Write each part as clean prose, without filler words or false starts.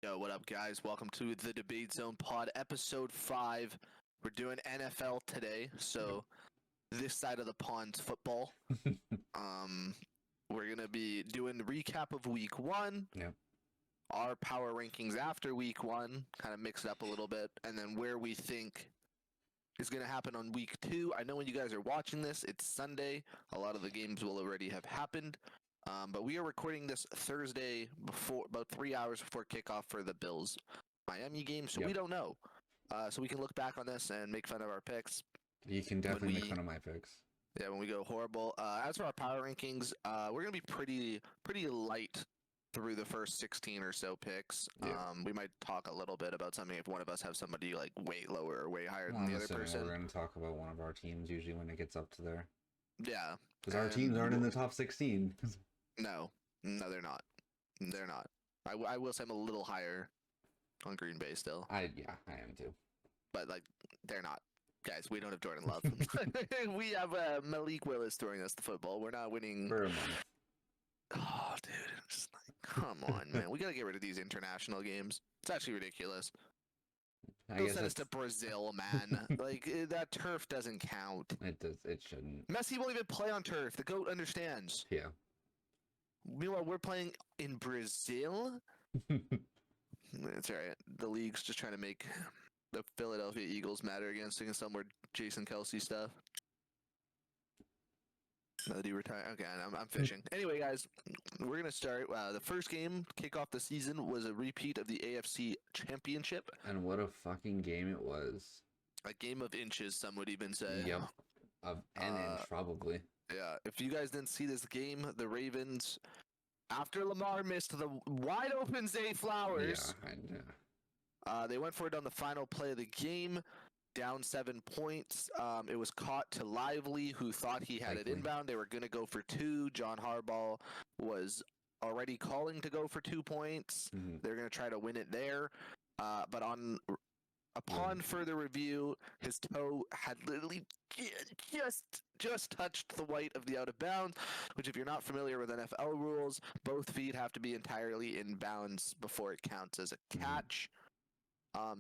Yo, what up, guys? Welcome to the Debate Zone Pod, episode 5. We're doing NFL today, so this side of the pond's football. We're gonna be doing the recap of Week 1. Yep. Our power rankings after Week 1, kind of mix it up a little bit, and then where we think is gonna happen on Week 2. I know when you guys are watching this, it's Sunday. A lot of the games will already have happened. But we are recording this Thursday before, about 3 hours before kickoff for the Bills Miami game, so we don't know. So we can look back on this and make fun of our picks. You can definitely make fun of my picks. Yeah, when we go horrible. As for our power rankings, we're gonna be pretty light through the first 16 or so picks. Yeah. We might talk a little bit about something if one of us have somebody like way lower or way higher than the other person. We're going to talk about one of our teams usually when it gets up to there. Yeah. Because our teams aren't in the top 16. No, they're not. They're not. I will say I'm a little higher on Green Bay still. I am too. But like, they're not. Guys, we don't have Jordan Love. We have Malik Willis throwing us the football. We're not winning. For a month. Oh, dude. It's just like, come on, man. We got to get rid of these international games. It's actually ridiculous. They'll send us to Brazil, man. Like, that turf doesn't count. It does. It shouldn't. Messi won't even play on turf. The GOAT understands. Yeah. Meanwhile, we're playing in Brazil. That's all right. The league's just trying to make the Philadelphia Eagles matter again, singing some more Jason Kelsey stuff. No, do you retire? Okay, I'm fishing. Anyway, guys, we're gonna start. The first game, kick off the season, was a repeat of the AFC Championship. And what a fucking game it was. A game of inches, some would even say. Yep. Of an inch, probably. Yeah. If you guys didn't see this game, the Ravens, after Lamar missed the wide open Zay Flowers, they went for it on the final play of the game, down 7 points. It was caught to Lively, who thought he had it inbound. They were going to go for 2. John Harbaugh was already calling to go for 2 points. Mm-hmm. They're going to try to win it there. But upon further review, his toe had literally just touched the white of the out of bounds, which if you're not familiar with NFL rules, both feet have to be entirely in bounds before it counts as a catch.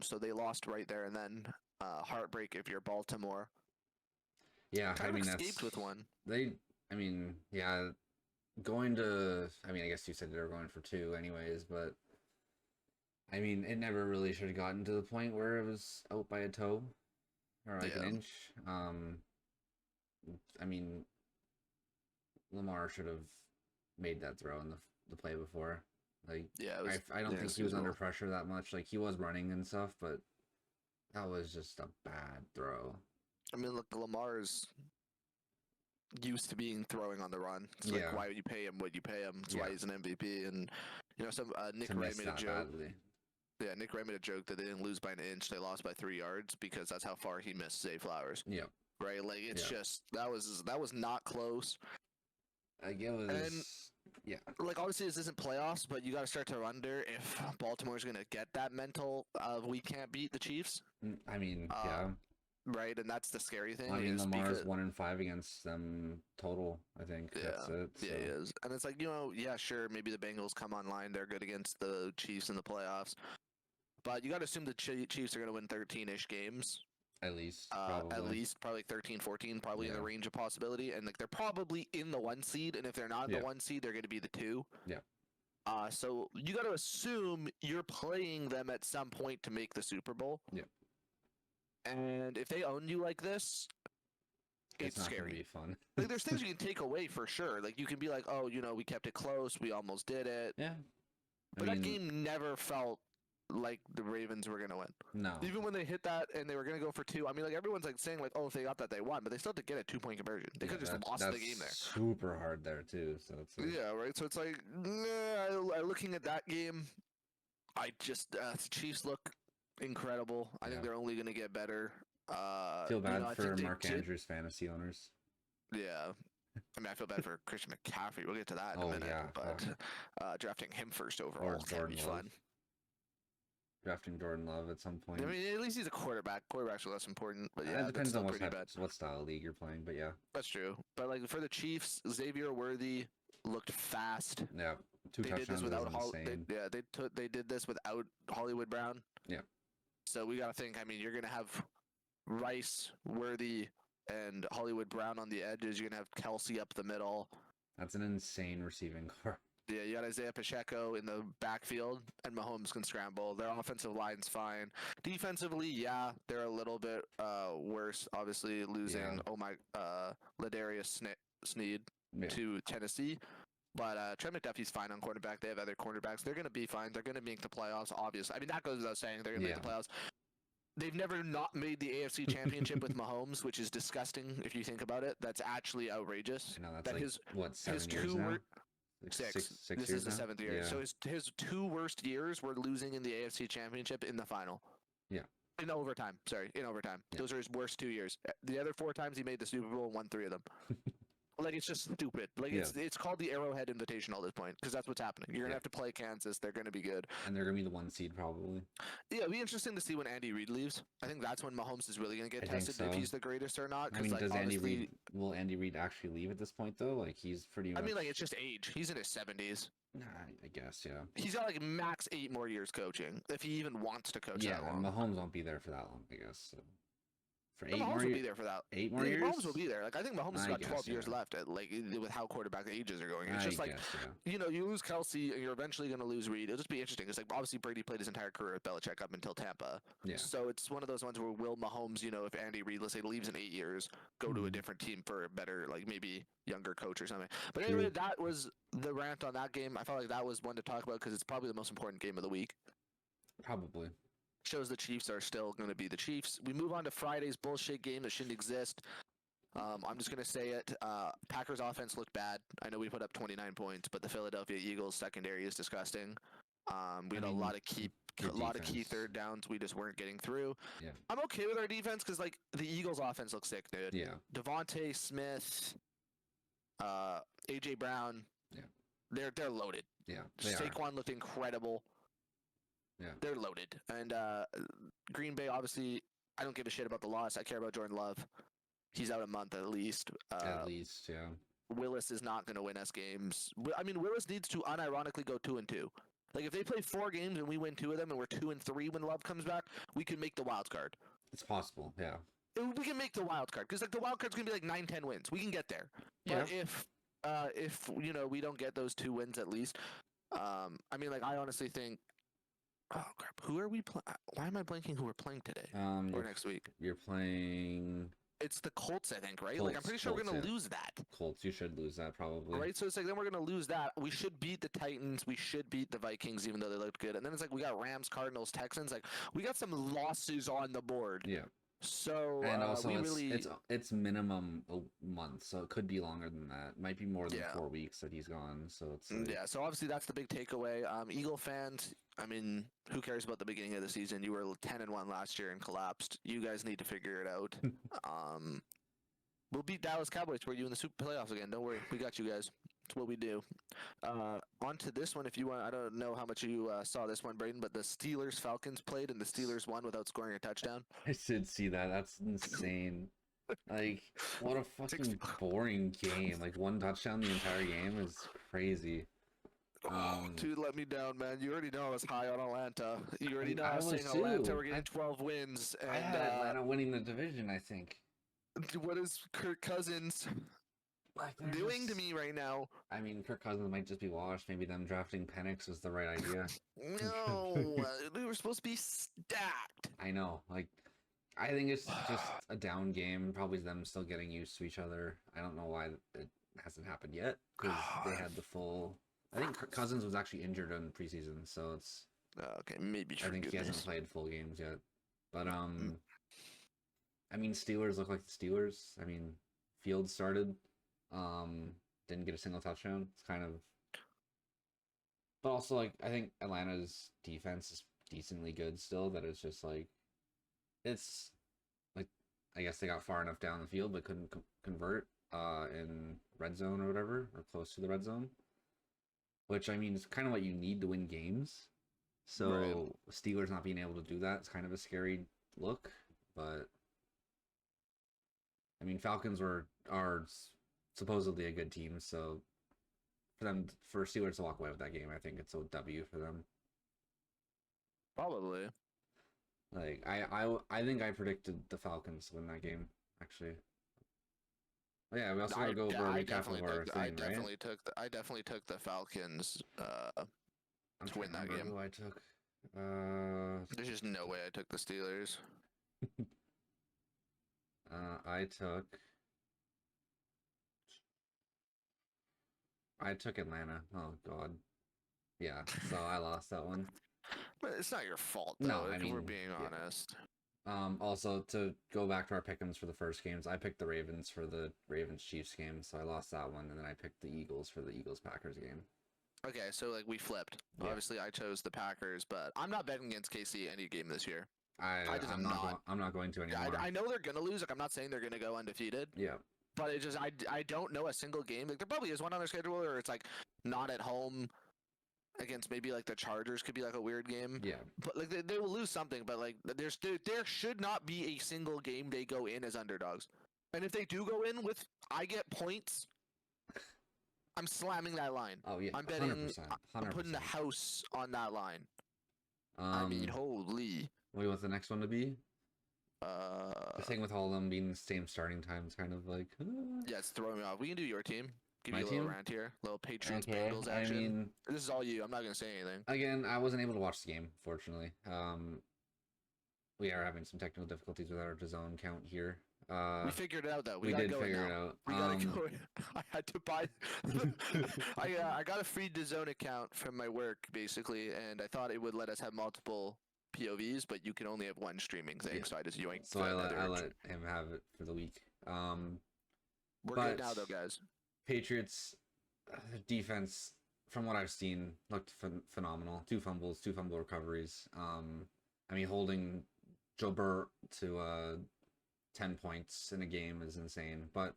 So they lost right there and then. Heartbreak if you're Baltimore. Yeah, kind of escaped with one. Going to, I guess you said they were going for 2 anyways, but it never really should have gotten to the point where it was out by a toe or like an inch. Lamar should have made that throw in the play before. Like, I don't think he was under pressure that much. Like, he was running and stuff, but that was just a bad throw. Look, Lamar's used to throwing on the run. It's like, why would you pay him what you pay him? That's why he's an MVP. And, Nick Wright made a joke. Badly. Yeah, Nick Wright made a joke that they didn't lose by an inch. They lost by 3 yards because that's how far he missed Zay Flowers. Yeah. Right? Like, it's just, that was not close. Like, it was... And, like, obviously this isn't playoffs, but you got to start to wonder if Baltimore's going to get that mental of we can't beat the Chiefs. Right, and that's the scary thing. Lamar's 1-5 against them total, I think. Yeah, that's it. So. Yeah, he is. And it's like, sure, maybe the Bengals come online. They're good against the Chiefs in the playoffs. But you got to assume the Chiefs are going to win 13-ish games. At least, probably 13, 14, probably in the range of possibility. And like they're probably in the 1 seed, and if they're not in the 1 seed, they're going to be the 2. Yeah. So you got to assume you're playing them at some point to make the Super Bowl. Yeah. And if they own you like this, it's not scary. Gonna be fun. Like, there's things you can take away for sure. Like, you can be like, oh, we kept it close, we almost did it. Yeah. But that game never felt like the Ravens were gonna win. No. Even when they hit that and they were gonna go for 2, everyone's like saying like, oh, if they got that, they won, but they still had to get a 2-point conversion. They could just lost the game there. Super hard there too. So it's like... yeah, right. So it's like, looking at that game, the Chiefs look incredible. I think they're only gonna get better. Feel bad for Mark Andrews fantasy owners. Yeah. I feel bad for Christian McCaffrey. We'll get to that in a minute. Yeah. But drafting him first overall can be fun. Drafting Jordan Love at some point. At least he's a quarterback. Quarterbacks are less important, but yeah, it depends on what style of league you're playing. But yeah, that's true. But like for the Chiefs, Xavier Worthy looked fast. Yeah. Two touchdowns without they did this without Hollywood Brown. Yeah. So we got to think. I mean, you're gonna have Rice, Worthy, and Hollywood Brown on the edges. You're gonna have Kelsey up the middle. That's an insane receiving core. Yeah, you got Isaiah Pacheco in the backfield, and Mahomes can scramble. Their offensive line's fine. Defensively, yeah, they're a little bit worse. Obviously, losing Ladarius Sneed to Tennessee. But Trent McDuffie's fine on quarterback. They have other cornerbacks. They're going to be fine. They're going to make the playoffs, obviously. I mean, that goes without saying. They're going to make the playoffs. They've never not made the AFC Championship with Mahomes, which is disgusting if you think about it. That's actually outrageous. I know, that's that 7 years now? Six. This is the 7th year. Yeah. So his 2 worst years were losing in the AFC Championship in the final. Yeah. In overtime. In overtime. Yeah. Those are his worst 2 years. The other 4 times he made the Super Bowl and won 3 of them. Like, it's just stupid. Like, it's called the Arrowhead Invitational at this point, because that's what's happening. You're going to have to play Kansas. They're going to be good. And they're going to be the 1 seed, probably. Yeah, it'll be interesting to see when Andy Reid leaves. I think that's when Mahomes is really going to get tested, if he's the greatest or not. I mean, will Andy Reid actually leave at this point, though? Like, he's pretty much... I mean, like, it's just age. He's in his 70s. Nah, I guess, yeah. He's got, like, max 8 more years coaching, if he even wants to coach that long. Yeah, Mahomes won't be there for that long, I guess, so... For 8 more years? Will be there for that. 8 more years? Mahomes will be there. Like, I think Mahomes has got 12 years left, like, with how quarterback ages are going. It's just like, you know, you lose Kelsey, and you're eventually going to lose Reed. It'll just be interesting. It's like, obviously, Brady played his entire career with Belichick up until Tampa. Yeah. So it's one of those ones where will Mahomes, you know, if Andy Reid, let's say, leaves in 8 years, go to a different team for a better, like, maybe younger coach or something. But anyway, that was the rant on that game. I felt like that was one to talk about because it's probably the most important game of the week. Probably. Shows the Chiefs are still going to be the Chiefs. We move on to Friday's bullshit game that shouldn't exist. I'm just going to say it. Packers offense looked bad. I know we put up 29 points, but the Philadelphia Eagles secondary is disgusting. We had a lot of key third downs we just weren't getting through. Yeah. I'm okay with our defense because, like, the Eagles offense looks sick, dude. Yeah. Devontae Smith, A.J. Brown. Yeah. They're loaded. Yeah. Saquon looked incredible. Yeah. They're loaded. And Green Bay, obviously, I don't give a shit about the loss. I care about Jordan Love. He's out a month at least. Yeah. Willis is not going to win us games. I mean, Willis needs to unironically go 2-2. Like, if they play 4 games and we win 2 of them and we're 2-3 when Love comes back, we can make the wild card. It's possible, yeah. We can make the wild card because, like, the wild card's going to be like 9-10 wins. We can get there. But if you know, we don't get those 2 wins at least, I mean, like, I honestly think, oh crap! Who are we playing? Why am I blanking? Who we're playing today or next week? You're playing. It's the Colts, I think, right? Like, I'm pretty sure we're gonna lose that. Colts, you should lose that probably. Right, so it's like then we're gonna lose that. We should beat the Titans. We should beat the Vikings, even though they looked good. And then it's like we got Rams, Cardinals, Texans. Like, we got some losses on the board. Yeah. So and also it's minimum a month, so it could be longer than that. It might be more than 4 weeks that he's gone. So it's like... So obviously that's the big takeaway. Eagle fans, I mean, who cares about the beginning of the season? You were 10-1 last year and collapsed. You guys need to figure it out. We'll beat Dallas Cowboys for you in the Super Playoffs again. Don't worry, we got you guys. It's what we do. On to this one, if you want. I don't know how much you saw this one, Braden, but the Steelers-Falcons played, and the Steelers won without scoring a touchdown. I did see that. That's insane. Like, what a fucking boring game. Like, 1 touchdown the entire game is crazy. Dude, let me down, man. You already know I was high on Atlanta. You already know I was saying Atlanta were getting 12 wins. And, I had Atlanta winning the division, I think. What is Kirk Cousins doing to me right now? I mean, Kirk Cousins might just be washed. Maybe them drafting Penix was the right idea. No, we were supposed to be stacked. I know. Like, I think it's just a down game. Probably them still getting used to each other. I don't know why it hasn't happened yet because they had the full. I think Kirk Cousins was actually injured in preseason, so it's okay. Maybe I think he hasn't played full games yet, but I mean, Steelers look like the Steelers. I mean, Fields started, didn't get a single touchdown. It's kind of, but also like I think Atlanta's defense is decently good still. That it's just like, it's like I guess they got far enough down the field but couldn't convert in red zone or whatever, or close to the red zone. Which I mean is kind of what you need to win games. So Steelers not being able to do that is kind of a scary look, but. I mean, Falcons are supposedly a good team, so for Steelers to walk away with that game. I think it's a W for them. Probably. Like I think I predicted the Falcons to win that game. Actually. Oh, yeah, we also gotta go over a recap of our thing, right? I definitely took the Falcons to win that game. Who I took? There's just no way I took the Steelers. I took Atlanta. Oh God. Yeah, so I lost that one. But it's not your fault, though. No, I mean, we're being honest. Also, to go back to our pick'ems for the first games, I picked the Ravens for the Ravens-Chiefs game, so I lost that one, and then I picked the Eagles for the Eagles-Packers game. Okay, so like we flipped. Yeah. Obviously, I chose the Packers, but I'm not betting against KC any game this year. I'm not going to anymore. I know they're gonna lose. Like I'm not saying they're gonna go undefeated. Yeah. But it just I don't know a single game. Like there probably is one on their schedule where it's like not at home against maybe like the Chargers could be like a weird game. Yeah. But like they will lose something. But like there should not be a single game they go in as underdogs. And if they do go in with I get points, I'm slamming that line. Oh yeah. I'm betting. 100%. I'm putting the house on that line. I mean, holy. What's the next one to be? The thing with all of them being the same starting times, kind of like. Yeah, it's throwing me off. We can do your team. Give My you a little rant here, little Patriots Bengals action. I mean, this is all you. I'm not gonna say anything. Again, I wasn't able to watch the game, fortunately. We are having some technical difficulties with our DAZN count here. We figured it out though. We did figure it out. We gotta go. I had to buy. I got a free DAZN account from my work basically, and I thought it would let us have multiple POVs, but you can only have one streaming thing. Yeah. So I just yoinked. So I let him have it for the week. We're good now though, guys. Patriots defense, from what I've seen, looked phenomenal. 2 fumble recoveries. I mean, holding Joe Burrow to 10 points in a game is insane. But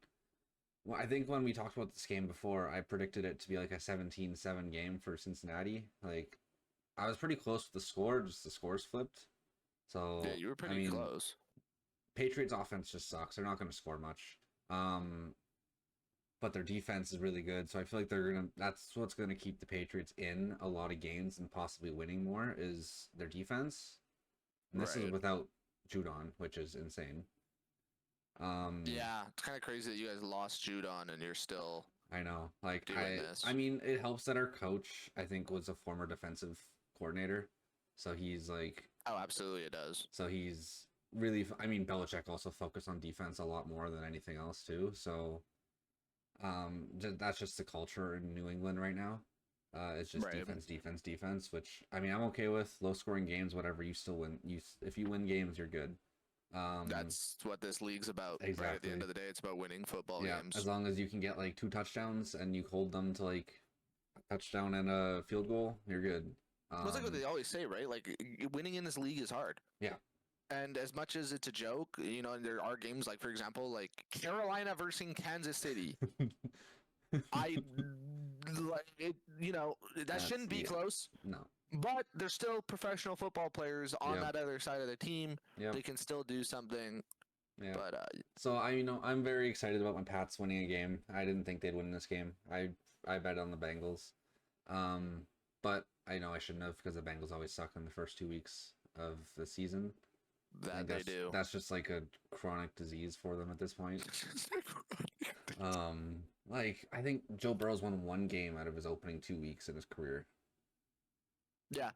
I think when we talked about this game before, I predicted it to be like a 17-7 game for Cincinnati. Like, I was pretty close with the score, just the scores flipped. So yeah, you were pretty close. Patriots offense just sucks. They're not going to score much. But their defense is really good, so I feel like that's what's gonna keep the Patriots in a lot of games and possibly winning more is their defense. And this is without Judon, which is insane. Yeah, it's kind of crazy that you guys lost Judon and you're still. I know, like doing this. I mean, it helps that our coach, I think, was a former defensive coordinator, so he's like. Oh, absolutely, it does. So he's really. I mean, Belichick also focused on defense a lot more than anything else too. So. That's just the culture in New England right now. It's just defense, which I mean I'm okay with. Low scoring games, whatever, you still win. If you win games, you're good. That's what this league's about. Exactly. Right at the end of the day, it's about winning football games. As long as you can get like 2 touchdowns and you hold them to like a touchdown and a field goal, you're good. It's like what they always say, right? Like winning in this league is hard. Yeah. And as much as it's a joke, you know, and there are games like, for example, like Carolina versus Kansas City. That shouldn't be close. No. But there's still professional football players on that other side of the team. Yep. They can still do something. Yeah. But so I'm very excited about my Pats winning a game. I didn't think they'd win this game. I bet on the Bengals. But I know I shouldn't have because the Bengals always suck in the first 2 weeks of the season. That they do. That's just like a chronic disease for them at this point. Like I think Joe Burrow's won 1 game out of his opening 2 weeks in his career. Yeah,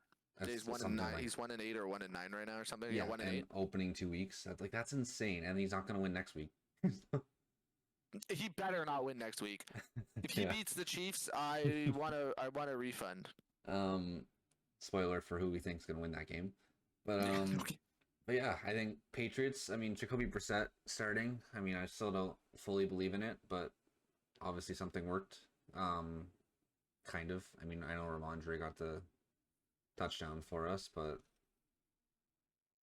he's 1-9. He's 1-8 or 1-9 right now or something. Yeah, 1-8. Opening 2 weeks. That's insane, and he's not going to win next week. He better not win next week. If he beats the Chiefs, I want a refund. Spoiler for who we think is going to win that game, but okay. But yeah, I think Patriots. I mean, Jacoby Brissett starting. I mean, I still don't fully believe in it, but obviously something worked. Kind of. I mean, I know Ramondre got the touchdown for us, but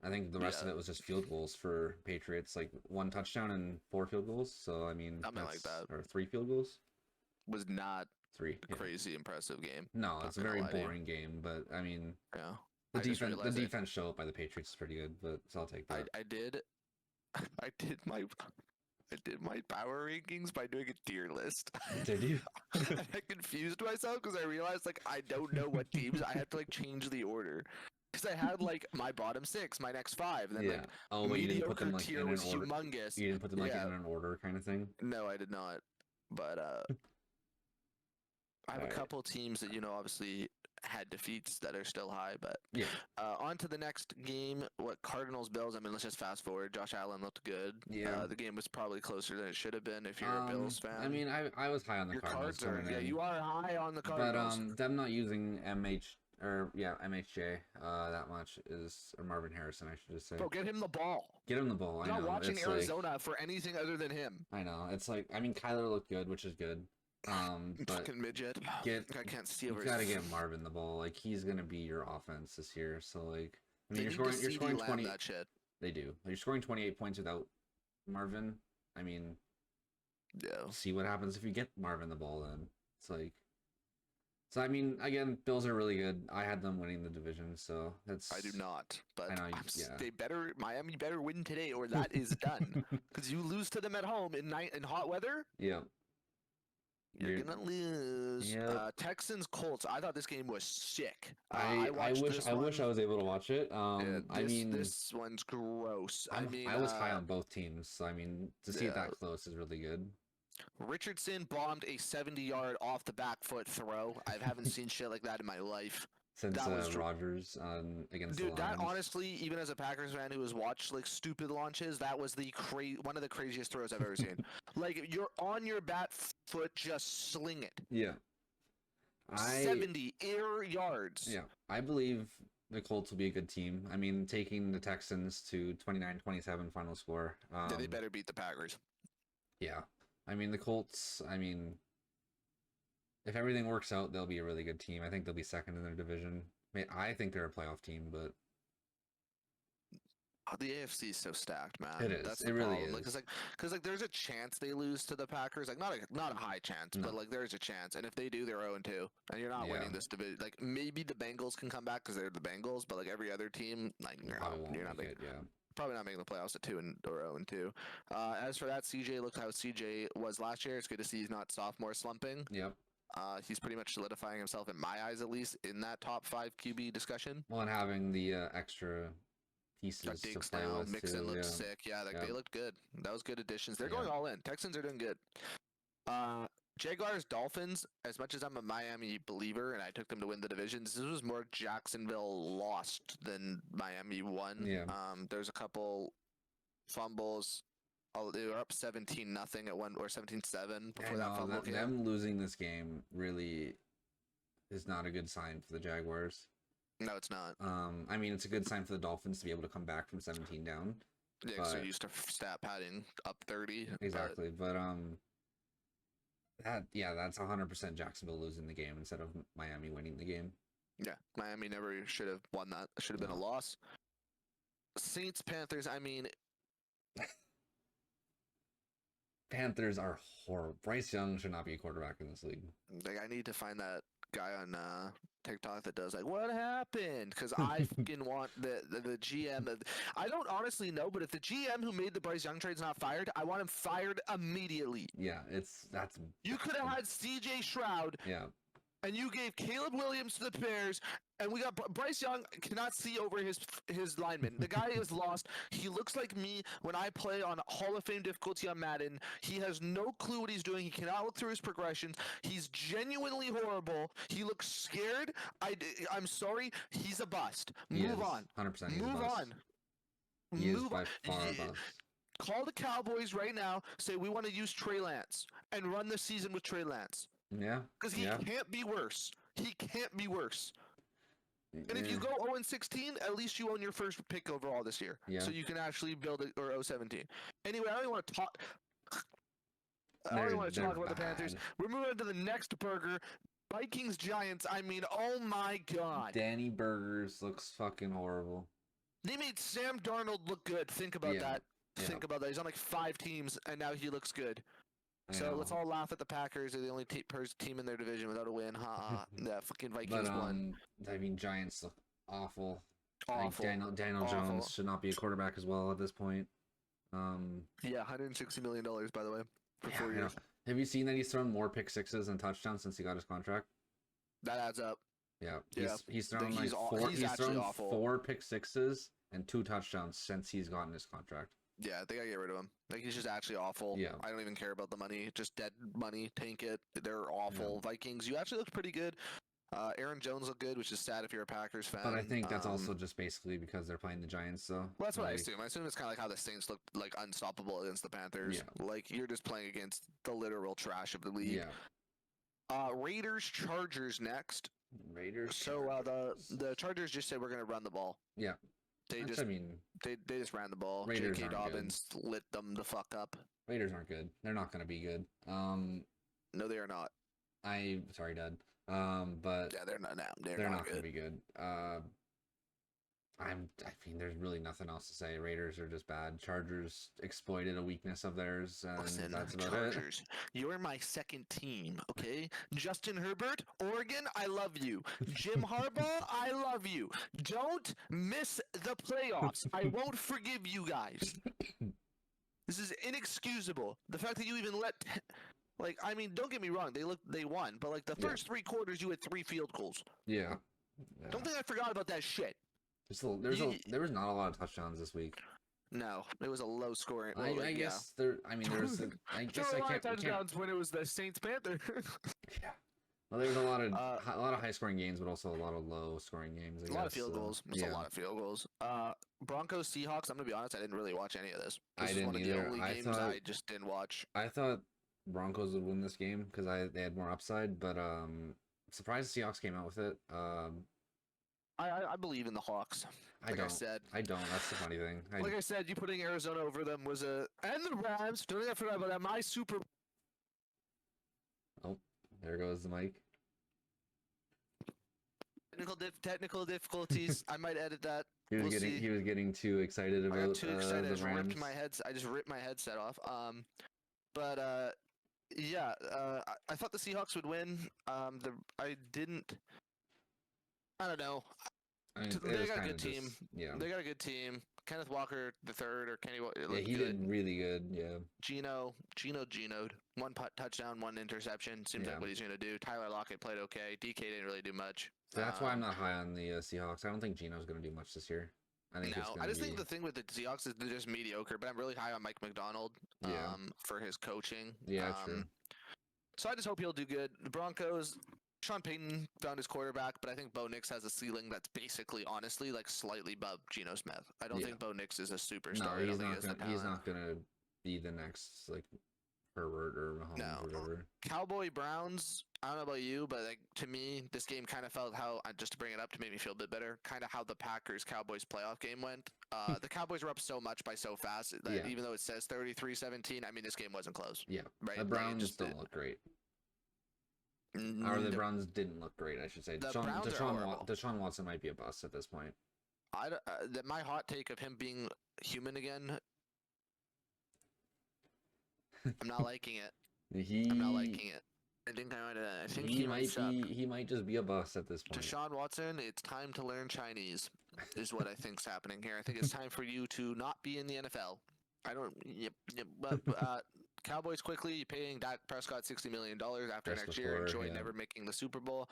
I think the rest of it was just field goals for Patriots. Like 1 touchdown and 4 field goals. So I mean, something like that, or 3 field goals. Was not 3 a crazy impressive game. No, it's a very boring game, but I mean, yeah. The defense show up by the Patriots is pretty good, but so I'll take that. I did my I did my power rankings by doing a tier list. Did you? I confused myself because I realized like I don't know what teams. I had to like change the order because I had like my bottom 6, my next 5, and then like but you didn't put them like tier in was an order. humongous. You didn't put them like in an order kind of thing. No, I did not. But I have a couple teams that obviously had defeats that are still high, but on to the next game. What Cardinals Bills? I mean, let's just fast forward. Josh Allen looked good. Yeah, the game was probably closer than it should have been if you're a Bills fan. I mean, I was high on the Cardinals. You are high on the Cardinals. But them not using MHJ that much or Marvin Harrison, I should just say. Bro, get him the ball. Get him the ball. I'm not watching Arizona for anything other than him. I know. It's like, I mean, Kyler looked good, which is good. But fucking midget. I can't see over. You gotta get Marvin the ball. Like, he's gonna be your offense this year. So like, I mean, you're scoring 20. That shit. They do. You're scoring 28 points without Marvin. I mean, see what happens if you get Marvin the ball. Then it's like. So I mean, again, Bills are really good. I had them winning the division, so that's. I do not, but I know, Miami better win today, or that is done. Because you lose to them at home in hot weather. Yeah. You're gonna lose. Yep. Texans Colts. I thought this game was sick. I wish I was able to watch it. I mean, this one's gross. I was high on both teams, so I mean, to see it that close is really good. Richardson bombed a 70-yard off the back foot throw. I haven't seen shit like that in my life. Since Rodgers against the Lions. That honestly, even as a Packers fan who has watched like stupid launches, that was one of the craziest throws I've ever seen. Like, you're on your bat foot, just sling it. Yeah. 70 air yards. Yeah. I believe the Colts will be a good team. I mean, taking the Texans to 29-27 final score. They better beat the Packers. Yeah. I mean, the Colts, if everything works out, they'll be a really good team. I think they'll be second in their division. I think they're a playoff team, but the AFC is so stacked, man. It is. That's it really is. Because there's a chance they lose to the Packers. Like, not a high chance, but like there's a chance. And if they do, they're 0-2, and you're not winning this division. Like, maybe the Bengals can come back because they're the Bengals, but like every other team, like you're not probably not making the playoffs at 2 or 0-2. As for that, CJ looked how CJ was last year. It's good to see he's not sophomore slumping. Yep. He's pretty much solidifying himself, in my eyes at least, in that top 5 QB discussion. Well, and having the extra pieces to play with. Mixon looked sick. Yeah, they looked good. That was good additions. They're going all in. Texans are doing good. Jaguars, Dolphins, as much as I'm a Miami believer and I took them to win the division, this was more Jacksonville lost than Miami won. Yeah. There's a couple fumbles. They were up 17-0 at one, or 17-7 before that fumble came. Them losing this game really is not a good sign for the Jaguars. No, it's not. I mean, it's a good sign for the Dolphins to be able to come back from 17 down. Yeah, because they're used to stat padding up 30. Exactly, but that's 100% Jacksonville losing the game instead of Miami winning the game. Yeah, Miami never should have won that. It should have been a loss. Saints, Panthers, I mean... Panthers are horrible. Bryce Young should not be a quarterback in this league. Like, I need to find that guy on TikTok that does like, what happened? Because I fucking want the GM. I don't honestly know, but if the GM who made the Bryce Young trade's not fired, I want him fired immediately. Yeah, you could have had CJ Stroud. Yeah. And you gave Caleb Williams to the Bears, and we got Bryce Young cannot see over his lineman. The guy is lost. He looks like me when I play on Hall of Fame difficulty on Madden. He has no clue what he's doing. He cannot look through his progressions. He's genuinely horrible. He looks scared. I'm sorry. He's a bust. Move on. 100%. Move on. He is by far a bust. Call the Cowboys right now. Say we want to use Trey Lance and run the season with Trey Lance. Yeah. Because he can't be worse. He can't be worse. And if you go 0-16, at least you own your first pick overall this year. Yeah. So you can actually build it, or 0-17. Anyway, I don't even want to talk. About the Panthers. We're moving on to the next burger. Vikings, Giants. I mean, oh my God. Danny Burgers looks fucking horrible. They made Sam Darnold look good. Think about that. Think about that. He's on like 5 teams, and now he looks good. So let's all laugh at the Packers. They're the only team in their division without a win. The fucking Vikings won. I mean, Giants look awful. Awful. Daniel Jones should not be a quarterback as well at this point. Yeah, $160 million, by the way, for 4 years. Have you seen that he's thrown more pick sixes and touchdowns since he got his contract? That adds up. Yeah, he's thrown like four. He's thrown 4 pick sixes and 2 touchdowns since he's gotten his contract. Yeah, they gotta get rid of him. Like, he's just actually awful. Yeah, I don't even care about the money. Just dead money. Tank it. They're awful. Yeah. Vikings, you actually looked pretty good. Aaron Jones looked good, which is sad if you're a Packers fan. But I think that's also just basically because they're playing the Giants, so. Well, that's what I assume. I assume it's kind of like how the Saints looked like unstoppable against the Panthers. Yeah. Like, you're just playing against the literal trash of the league. Yeah. Raiders, Chargers next. Raiders. So the Chargers just said we're gonna run the ball. Yeah. They just ran the ball. Raiders J.K. Dobbins lit them the fuck up. Raiders aren't good. They're not gonna be good. No, they are not. Sorry, Dad. But yeah, they're not now. They're not gonna be good. I mean, there's really nothing else to say. Raiders are just bad. Chargers exploited a weakness of theirs, and that's about Chargers, you're my second team, okay? Justin Herbert, Oregon, I love you. Jim Harbaugh, I love you. Don't miss the playoffs. I won't forgive you guys. This is inexcusable. The fact that you even let... Like, I mean, don't get me wrong. They won, but like the first 3 quarters, you had 3 field goals. Yeah. Don't think I forgot about that shit. There was not a lot of touchdowns this week. No, it was a low scoring. I guess there. I mean, there was. I guess there were a lot of touchdowns when it was the Saints Panther. Yeah. Well, there was a lot of high scoring games, but also a lot of low scoring games. A lot of field goals. There's a lot of field goals. Broncos Seahawks. I'm gonna be honest. I didn't really watch any of this. I didn't either. I just didn't watch. I thought Broncos would win this game because they had more upside, but surprised the Seahawks came out with it. I believe in the Hawks. I don't. That's the funny thing. Like I said, you putting Arizona over them was and the Rams. Don't even forget about that. My super. Oh, there goes the mic. Technical difficulties. I might edit that. He was getting too excited about. I got too excited. The Rams. I just ripped my headset off. Yeah. I thought the Seahawks would win. I didn't. I don't know. I mean, they got a good team. Yeah. They got a good team. Kenneth Walker the third or Kenny Walker. Yeah, he did really good. Yeah. Geno'd. 1 touchdown, 1 interception. Seems like what he's gonna do. Tyler Lockett played okay. DK didn't really do much. So that's why I'm not high on the Seahawks. I don't think Geno's gonna do much this year. I think the thing with the Seahawks is they're just mediocre. But I'm really high on Mike McDonald. For his coaching. Yeah, true. So I just hope he'll do good. The Broncos. Sean Payton found his quarterback, but I think Bo Nix has a ceiling that's basically, honestly, like slightly above Geno Smith. I don't think Bo Nix is a superstar. No, he's not gonna be the next like Herbert or Mahomes or whatever. Cowboy Browns. I don't know about you, but like to me, this game kind of felt how just to bring it up to make me feel a bit better. Kind of how the Packers Cowboys playoff game went. The Cowboys were up so much by so fast that even though it says 33-17, I mean this game wasn't close. Yeah, right. The Browns just don't look great. Or the Browns didn't look great, I should say. Deshaun Watson might be a bust at this point. My hot take of him being human again, I'm not liking it. I'm not liking it. I think he might just be a bust at this point. Deshaun Watson, it's time to learn Chinese, is what I think's happening here. I think it's time for you to not be in the NFL. But Cowboys quickly paying Dak Prescott $60 million after next year. Enjoy never making the Super Bowl.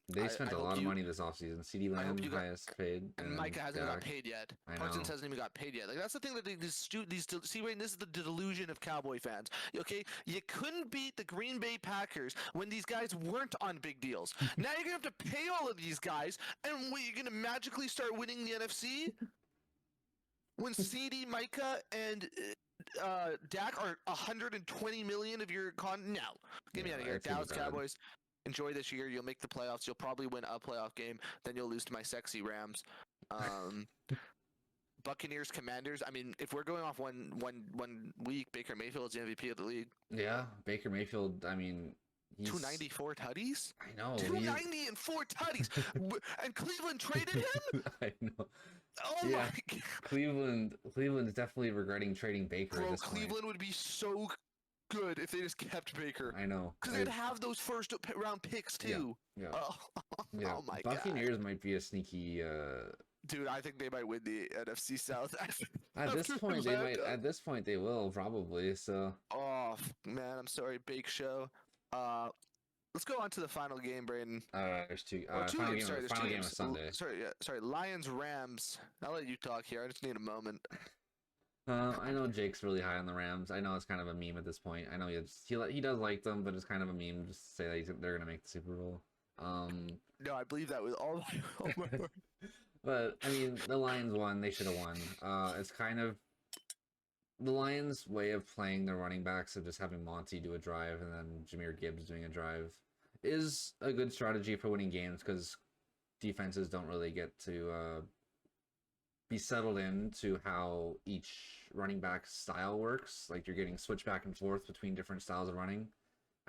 They spent a lot of money this offseason. CeeDee Lamb highest paid, and Micah hasn't got paid yet. Parsons hasn't even got paid yet. Like that's the thing that Wayne, this is the delusion of Cowboy fans. Okay, you couldn't beat the Green Bay Packers when these guys weren't on big deals. Now you're gonna have to pay all of these guys, and you're gonna magically start winning the NFC when CD, Micah, and Dak are $120 million of your No, get me out of here, Dallas Cowboys. Enjoy this year. You'll make the playoffs. You'll probably win a playoff game. Then you'll lose to my sexy Rams. Buccaneers, Commanders. I mean, if we're going off one week, Baker Mayfield's the MVP of the league. Yeah, Baker Mayfield. I mean, 294 tutties. I know. 290 and 4 tutties. And Cleveland traded him. I know. Oh my God. Cleveland's definitely regretting trading Baker. Bro, at this Cleveland point. would be so good if they just kept Baker. I know. Because they'd have those first round picks too. Yeah. Oh, yeah. Oh my Buccaneers God. might be a sneaky Dude, I think they might win the NFC South. At this point, they might. At this point, they will probably. So. Oh man, I'm sorry, Bake Show. Let's go on to the final game, Braden. There's two. Final game. Sorry, final game of Sunday. Sorry. Lions Rams. I'll let you talk here. I just need a moment. I know Jake's really high on the Rams. I know it's kind of a meme at this point. I know he does like them, but it's kind of a meme just to say that they're gonna make the Super Bowl. No, I believe that with all my heart. But I mean, the Lions won. They should have won. It's kind of the Lions' way of playing their running backs of just having Monty do a drive and then Jahmyr Gibbs doing a drive is a good strategy for winning games because defenses don't really get to be settled into how each running back style works. Like you're getting switched back and forth between different styles of running.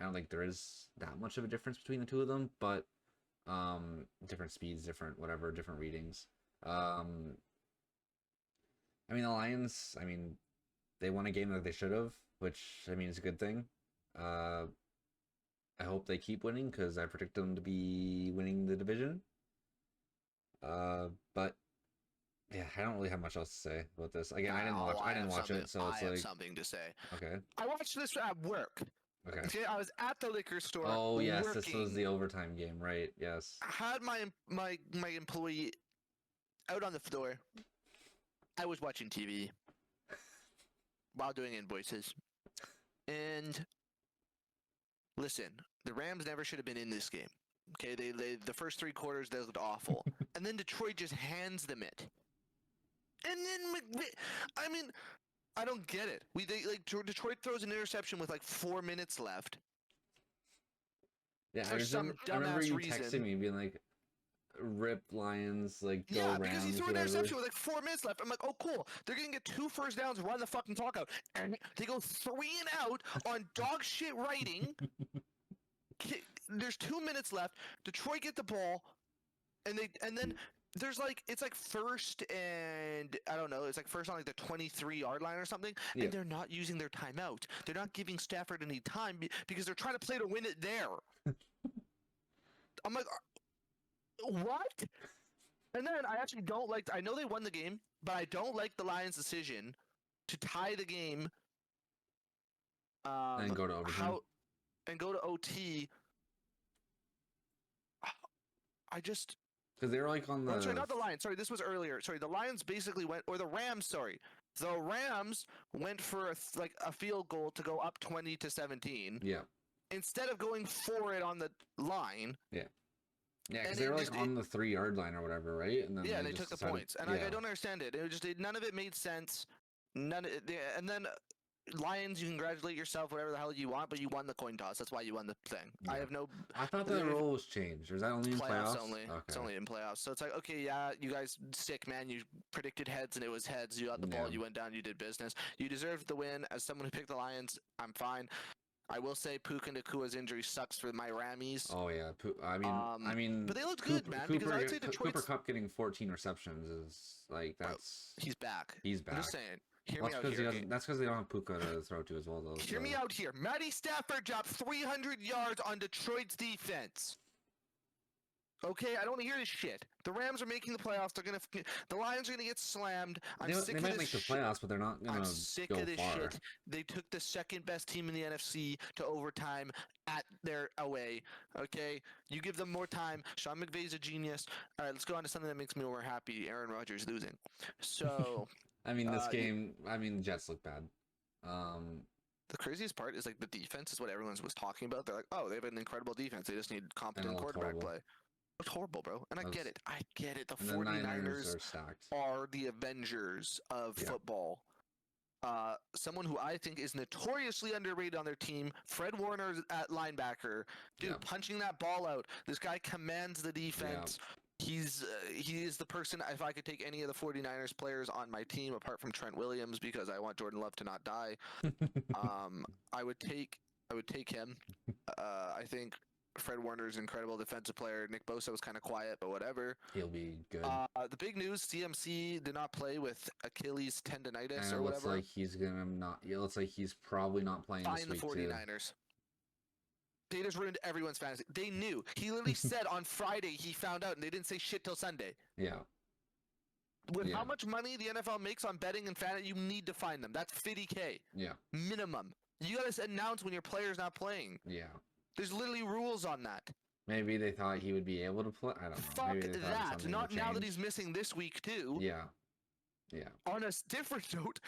I don't think there is that much of a difference between the two of them, but different speeds, different readings. I mean, the Lions, they won a game that they should have, which I mean is a good thing. I hope they keep winning because I predict them to be winning the division. But yeah, I don't really have much else to say about this. Again, I didn't watch it, so it's I have something to say. Okay. I watched this at work. Okay. I was at the liquor store. Oh yes, working. This was the overtime game, right? Yes. I had my employee out on the floor. I was watching TV while doing invoices. And listen, the Rams never should have been in this game. Okay, they the first 3 quarters they looked awful, and then Detroit just hands them it. And then I mean, I don't get it. Detroit throws an interception with like 4 minutes left. Yeah, I remember you texting me being like, "Rip Lions, like go Rams." Yeah, because he threw an interception with like 4 minutes left. I'm like, "Oh, cool. They're gonna get 2 first downs, run the fucking clock out." And they go 3 and out on dog shit writing. There's 2 minutes left. Detroit get the ball, and then. It's like first and I don't know, it's like first on like the 23-yard line or something, and they're not using their timeout. They're not giving Stafford any time because they're trying to play to win it there. I'm like, what? And then I actually don't like. I know they won the game, but I don't like the Lions' decision to tie the game. And go to overtime. And go to OT. Because they were like on the... Oh, sorry, not the Lions. Sorry, this was earlier. Sorry, the Lions basically went... Or the Rams, sorry. The Rams went for a field goal to go up 20-17. Yeah. Instead of going for it on the line. Yeah. Yeah, because they were like on the 3-yard line or whatever, right? And then they took the points. And I don't understand it. None of it made sense. And then... Lions, you congratulate yourself, whatever the hell you want, but you won the coin toss. That's why you won the thing. Yeah. I thought the rule was changed. Or is that only in playoffs? Only. Okay. It's only in playoffs. So it's like, okay, yeah, you guys sick, man. You predicted heads and it was heads. You got the ball. You went down. You did business. You deserved the win. As someone who picked the Lions, I'm fine. I will say Puka Nakua's injury sucks for my Rammies. Oh yeah, I mean, but they looked good, man. Because I'd say Cooper Kupp getting 14 receptions is like he's back. He's back. I'm just saying. Hear me out here. That's because they don't have Puka to throw to as well, though. Hear me out here. Matty Stafford dropped 300 yards on Detroit's defense. Okay, I don't want to hear this shit. The Rams are making the playoffs. The Lions are gonna get slammed. I'm sick of this shit. They might make the playoffs, but they're not gonna go far. I'm sick of this shit. They took the second best team in the NFC to overtime at their away. Okay, you give them more time. Sean McVay's a genius. All right, let's go on to something that makes me more happy. Aaron Rodgers losing. So. I mean, this game. I mean, the Jets look bad. The craziest part is like the defense is what everyone was talking about. They're like, oh, they have an incredible defense. They just need competent quarterback play. It's horrible, bro. And I get it. I get it. The 49ers are the Avengers of football. Someone who I think is notoriously underrated on their team, Fred Warner at linebacker. Dude, punching that ball out. This guy commands the defense. Yeah. He is the person, if I could take any of the 49ers players on my team, apart from Trent Williams, because I want Jordan Love to not die, I would take him. I think Fred Warner's an incredible defensive player. Nick Bosa was kind of quiet, but whatever. He'll be good. The big news: CMC did not play with Achilles tendonitis or whatever. It looks like he's gonna not. It looks like he's probably not playing this week. Fine, the 49ers. They just ruined everyone's fantasy. They knew. He literally said on Friday he found out, and they didn't say shit till Sunday. Yeah. With how much money the NFL makes on betting and fantasy, you need to find them. That's $50K. Yeah. Minimum. You got to announce when your player's not playing. Yeah. There's literally rules on that. Maybe they thought he would be able to play. I don't know. Fuck Maybe that. Not now that he's missing this week, too. Yeah. Yeah. On a different note,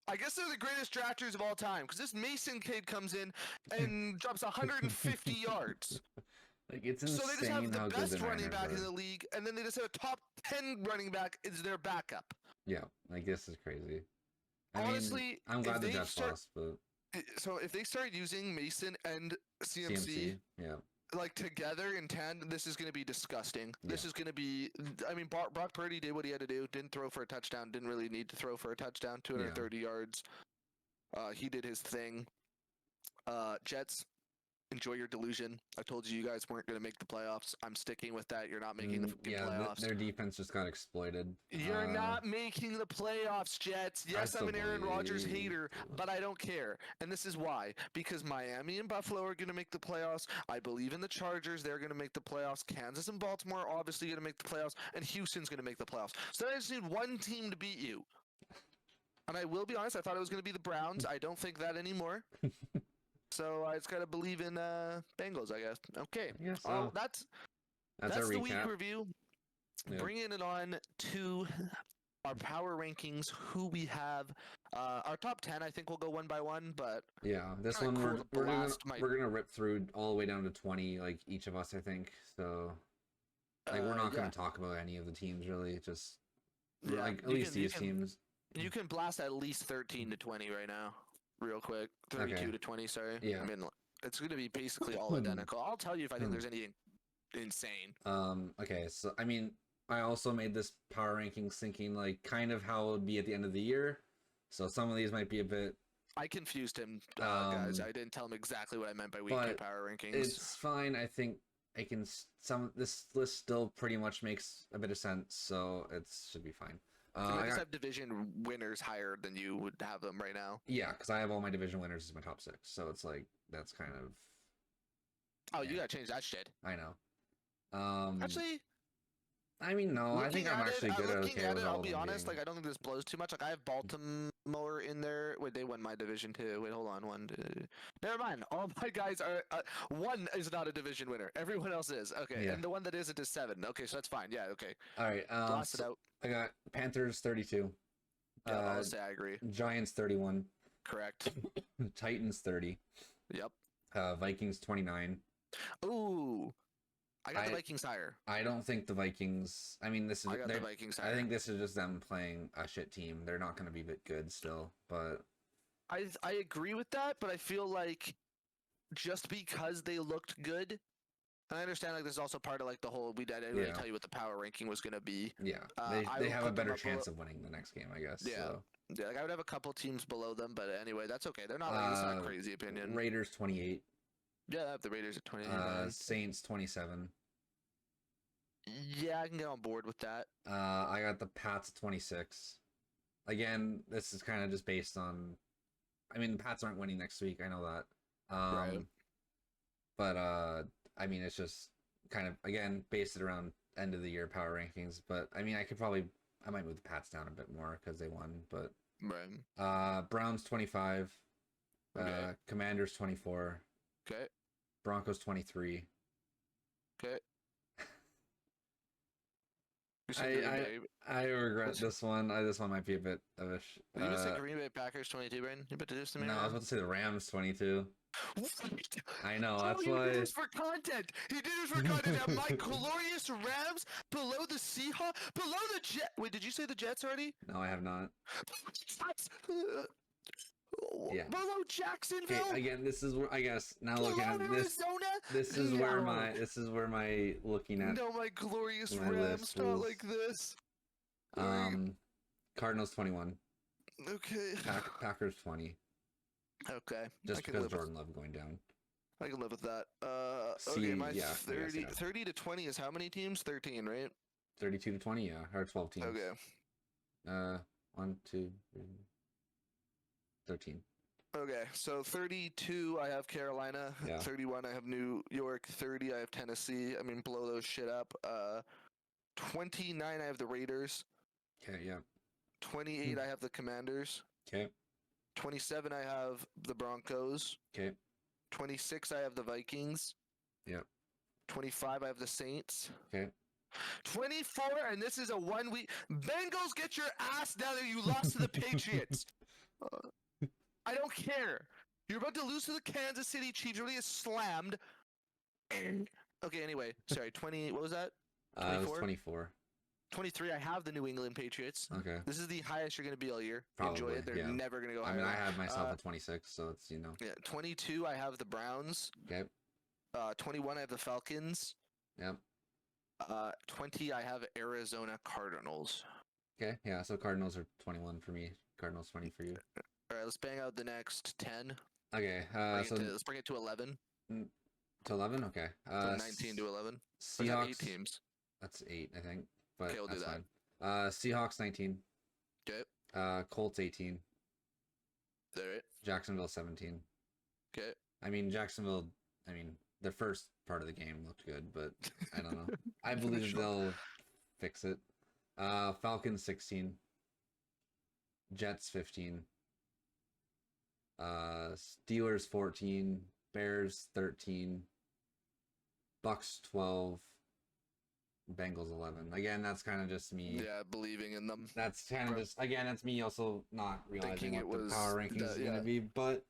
I guess they're the greatest drafters of all time because this Mason kid comes in and drops 150 yards. Like, it's insane. So they just have the best running back in the league, and then they just have a top 10 running back as their backup. Yeah, like, this is crazy. Honestly, I'm glad the Jets lost, but... So if they start using Mason and CMC yeah, like together in tandem, this is going to be disgusting. Yeah. This is going to be... I mean, Brock Purdy did what he had to do. Didn't throw for a touchdown. Didn't really need to throw for a touchdown. 230 yards. He did his thing. Jets... Enjoy your delusion. I told you guys weren't going to make the playoffs. I'm sticking with that. You're not making the playoffs. Their defense just got exploited. You're not making the playoffs, Jets. Yes, I'm an Aaron Rodgers hater, but I don't care. And this is why. Because Miami and Buffalo are going to make the playoffs. I believe in the Chargers. They're going to make the playoffs. Kansas and Baltimore are obviously going to make the playoffs. And Houston's going to make the playoffs. So I just need one team to beat you. And I will be honest, I thought it was going to be the Browns. I don't think that anymore. So I just gotta believe in Bengals, I guess. Okay. Yes, so. That's the week review. Yep. Bringing it on to our power rankings. Who we have? Our top 10, I think we'll go one by one. But yeah, this one we're gonna rip through all the way down to 20, like each of us, I think. So like we're not gonna talk about any of the teams really. Just like at least these teams. You can blast at least 13 to 20 right now. Real quick, 32 to 20. Sorry. Yeah. I mean, it's going to be basically all identical. I'll tell you if I think there's anything insane. Okay. So I mean, I also made this power rankings thinking like kind of how it would be at the end of the year. So some of these might be a bit. I confused him, guys. I didn't tell him exactly what I meant by weekly power rankings. It's fine. I think I can. This list still pretty much makes a bit of sense, so it should be fine. I just have division winners higher than you would have them right now. Yeah, because I have all my division winners as my top 6, so it's like that's kind of. Oh, you gotta change that shit. I know. Actually, I mean, no, I think I'm actually good at looking at it. I'll be honest. Like, I don't think this blows too much. Like, I have Baltimore in there. Wait, they won my division too. Wait, hold on. Never mind. All my guys are. One is not a division winner. Everyone else is. Okay, and the one that isn't is 7. Okay, so that's fine. Yeah. Okay. All right. Blast it out. I got Panthers 32. Yeah, I'll say I agree. Giants 31. Correct. Titans 30. Yep. Vikings 29. Ooh. I got the Vikings higher. I don't think the Vikings. I mean, this is. I got the Vikings higher. I think this is just them playing a shit team. They're not going to be good still, but. I agree with that, but I feel like just because they looked good, and I understand like this is also part of like the whole I didn't really tell you what the power ranking was going to be. Yeah, they have a better chance of winning the next game, I guess. Yeah. So. Yeah, like I would have a couple teams below them, but anyway, that's okay. They're not like it's not a crazy opinion. Raiders 28. Yeah, I have the Raiders at 28. Saints 27. Yeah, I can get on board with that. I got the Pats 26. Again, this is kind of just based on. I mean, the Pats aren't winning next week. I know that. Right. But I mean, it's just kind of again based it around end of the year power rankings. But I mean, I might move the Pats down a bit more because they won. But right. Browns 25. Okay. Commanders 24. Okay. Broncos 23. Okay. I regret this one. This one might be a bit of a. You just say Green Bay Packers 22, Brandon? You about to do this to me? No, I was about to say the Rams 22. I know, that's why. He did this for content. He did this for content. My glorious Rams below the Seahawks, below the Jets. Wait, did you say the Jets already? No, I have not. Yeah. Below Jacksonville. Okay, again, this is where I guess now looking at this. Arizona? This is where my looking at. No, my glorious Rams not like this. Cardinals 21. Okay. Packers 20. Okay. Just because Jordan Love going down. I can live with that. Okay, my 30 to 20 is how many teams? 13, right? 32 to 20, yeah, or 12 teams. Okay. 1, 2, 3, 13. Okay, so 32, I have Carolina. Yeah. 31, I have New York. 30, I have Tennessee. I mean, blow those shit up. 29, I have the Raiders. Okay, yeah. 28, I have the Commanders. Okay. 27, I have the Broncos. Okay. 26, I have the Vikings. Yep. 25, I have the Saints. Okay. 24, and this is a 1 week. Bengals, get your ass down there. You lost to the Patriots. I don't care. You're about to lose to the Kansas City Chiefs. Really is slammed. Okay, anyway. Sorry, 20. What was that? 24? It was 24. 23, I have the New England Patriots. Okay. This is the highest you're going to be all year. Probably, enjoy it. They're never going to go higher. I mean, I have myself at 26, so it's, you know. Yeah, 22, I have the Browns. Okay. 21, I have the Falcons. Yep. 20, I have Arizona Cardinals. Okay, yeah, so Cardinals are 21 for me. Cardinals 20 for you. All right, let's bang out the next 10. Okay, let's bring it to 11. To 11? Okay. From 19 to 11. Seahawks. 8 teams. That's 8, I think. But okay, we'll do that. Fine. Seahawks 19. Okay. Colts 18. All right. Jacksonville 17. Okay. I mean, Jacksonville, the first part of the game looked good, but I don't know. I believe they'll fix it. Falcons 16. Jets 15. Steelers 14. Bears 13. Bucks 12. Bengals 11. Again, that's kind of just me. Yeah, believing in them. That's kind of just, again, that's me also not realizing what the power rankings is going to be. But,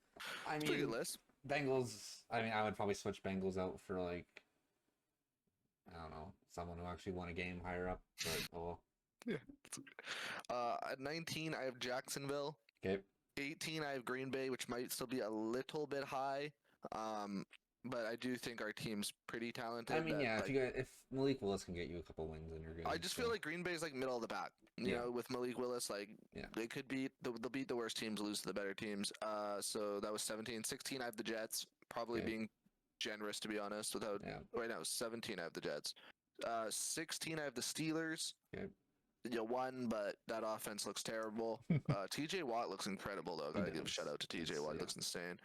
I mean, list. Bengals, I would probably switch Bengals out for, like, I don't know, someone who actually won a game higher up. But, oh. Yeah. At 19, I have Jacksonville. Okay. 18, I have Green Bay, which might still be a little bit high. But I do think our team's pretty talented. I mean, yeah, if Malik Willis can get you a couple wins, then you're good. I just feel like Green Bay's like middle of the pack. You know, with Malik Willis, like they could they'll beat the worst teams, lose to the better teams. So that was 17. 16, I have the Jets. Probably being generous, to be honest. Without right now, 17, I have the Jets. 16, I have the Steelers. Okay. You won, but that offense looks terrible. TJ Watt looks incredible, though. Gotta give a shout out to TJ Watt. He looks insane.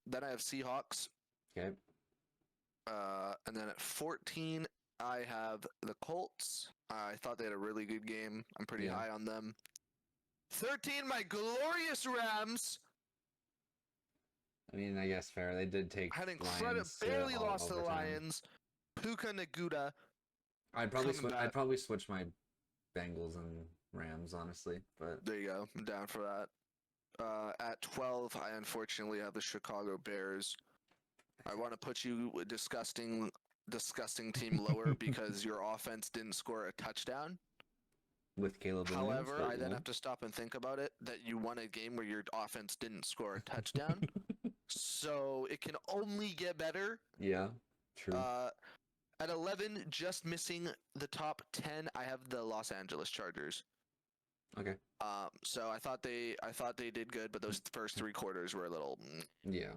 Then I have Seahawks. Okay. And then at 14, I have the Colts. I thought they had a really good game. I'm pretty high on them. 13, my glorious Rams. I mean, I guess fair. They did take. Had incredible, barely lost to the Lions. Puka Naguda. I'd probably switch my Bengals and Rams, honestly. But there you go. I'm down for that. At 12, I unfortunately have the Chicago Bears. I want to put you a disgusting team lower because your offense didn't score a touchdown. With Caleb Williams. However, I then yeah. have to stop and think about it, that you won a game where your offense didn't score a touchdown. So it can only get better. Yeah, true. At 11, just missing the top 10, I have the Los Angeles Chargers. Okay. So I thought they did good, but those first three quarters were a little meh.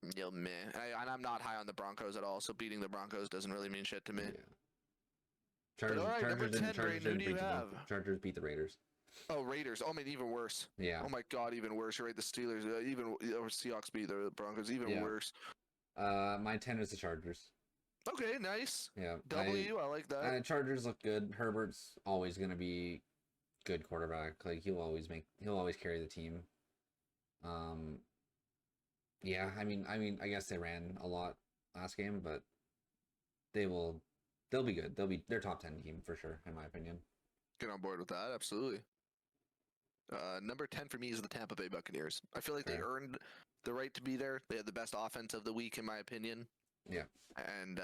And I'm not high on the Broncos at all, so beating the Broncos doesn't really mean shit to me. Yeah. Chargers, all right, Chargers number 10, Brayden, who do you have? Chargers beat the Raiders. Oh, Raiders. Oh, man, even worse. Yeah. Oh my God, even worse. You're right. The Steelers, or Seahawks beat the Broncos. Even worse. My 10 is the Chargers. Okay, nice. Yeah. I like that. Chargers look good. Herbert's always gonna be good quarterback. Like he'll always carry the team. Yeah, I mean, I guess they ran a lot last game, but they'll be good. They're top 10 team for sure, in my opinion. Get on board with that, absolutely. Number 10 for me is the Tampa Bay Buccaneers. I feel like they earned the right to be there. They had the best offense of the week, in my opinion. Yeah. And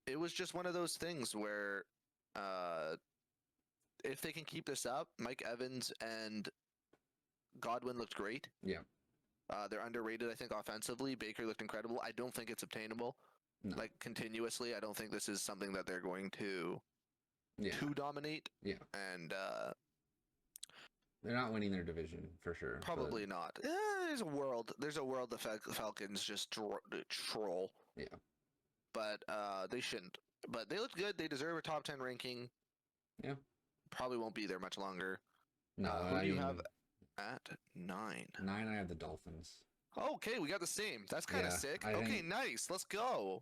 it was just one of those things where if they can keep this up, Mike Evans and Godwin looked great. Yeah. They're underrated, I think, offensively. Baker looked incredible. I don't think it's obtainable. No. Like, continuously. I don't think this is something that they're going to dominate. Yeah. And they're not winning their division, for sure. Probably not. There's a world the Falcons just troll. Yeah. But they shouldn't. But they looked good. They deserve a top 10 ranking. Yeah. Probably won't be there much longer. No, who do you have at 9? 9, I have the Dolphins. Okay, we got the same. That's kind of sick. Okay, nice. Let's go.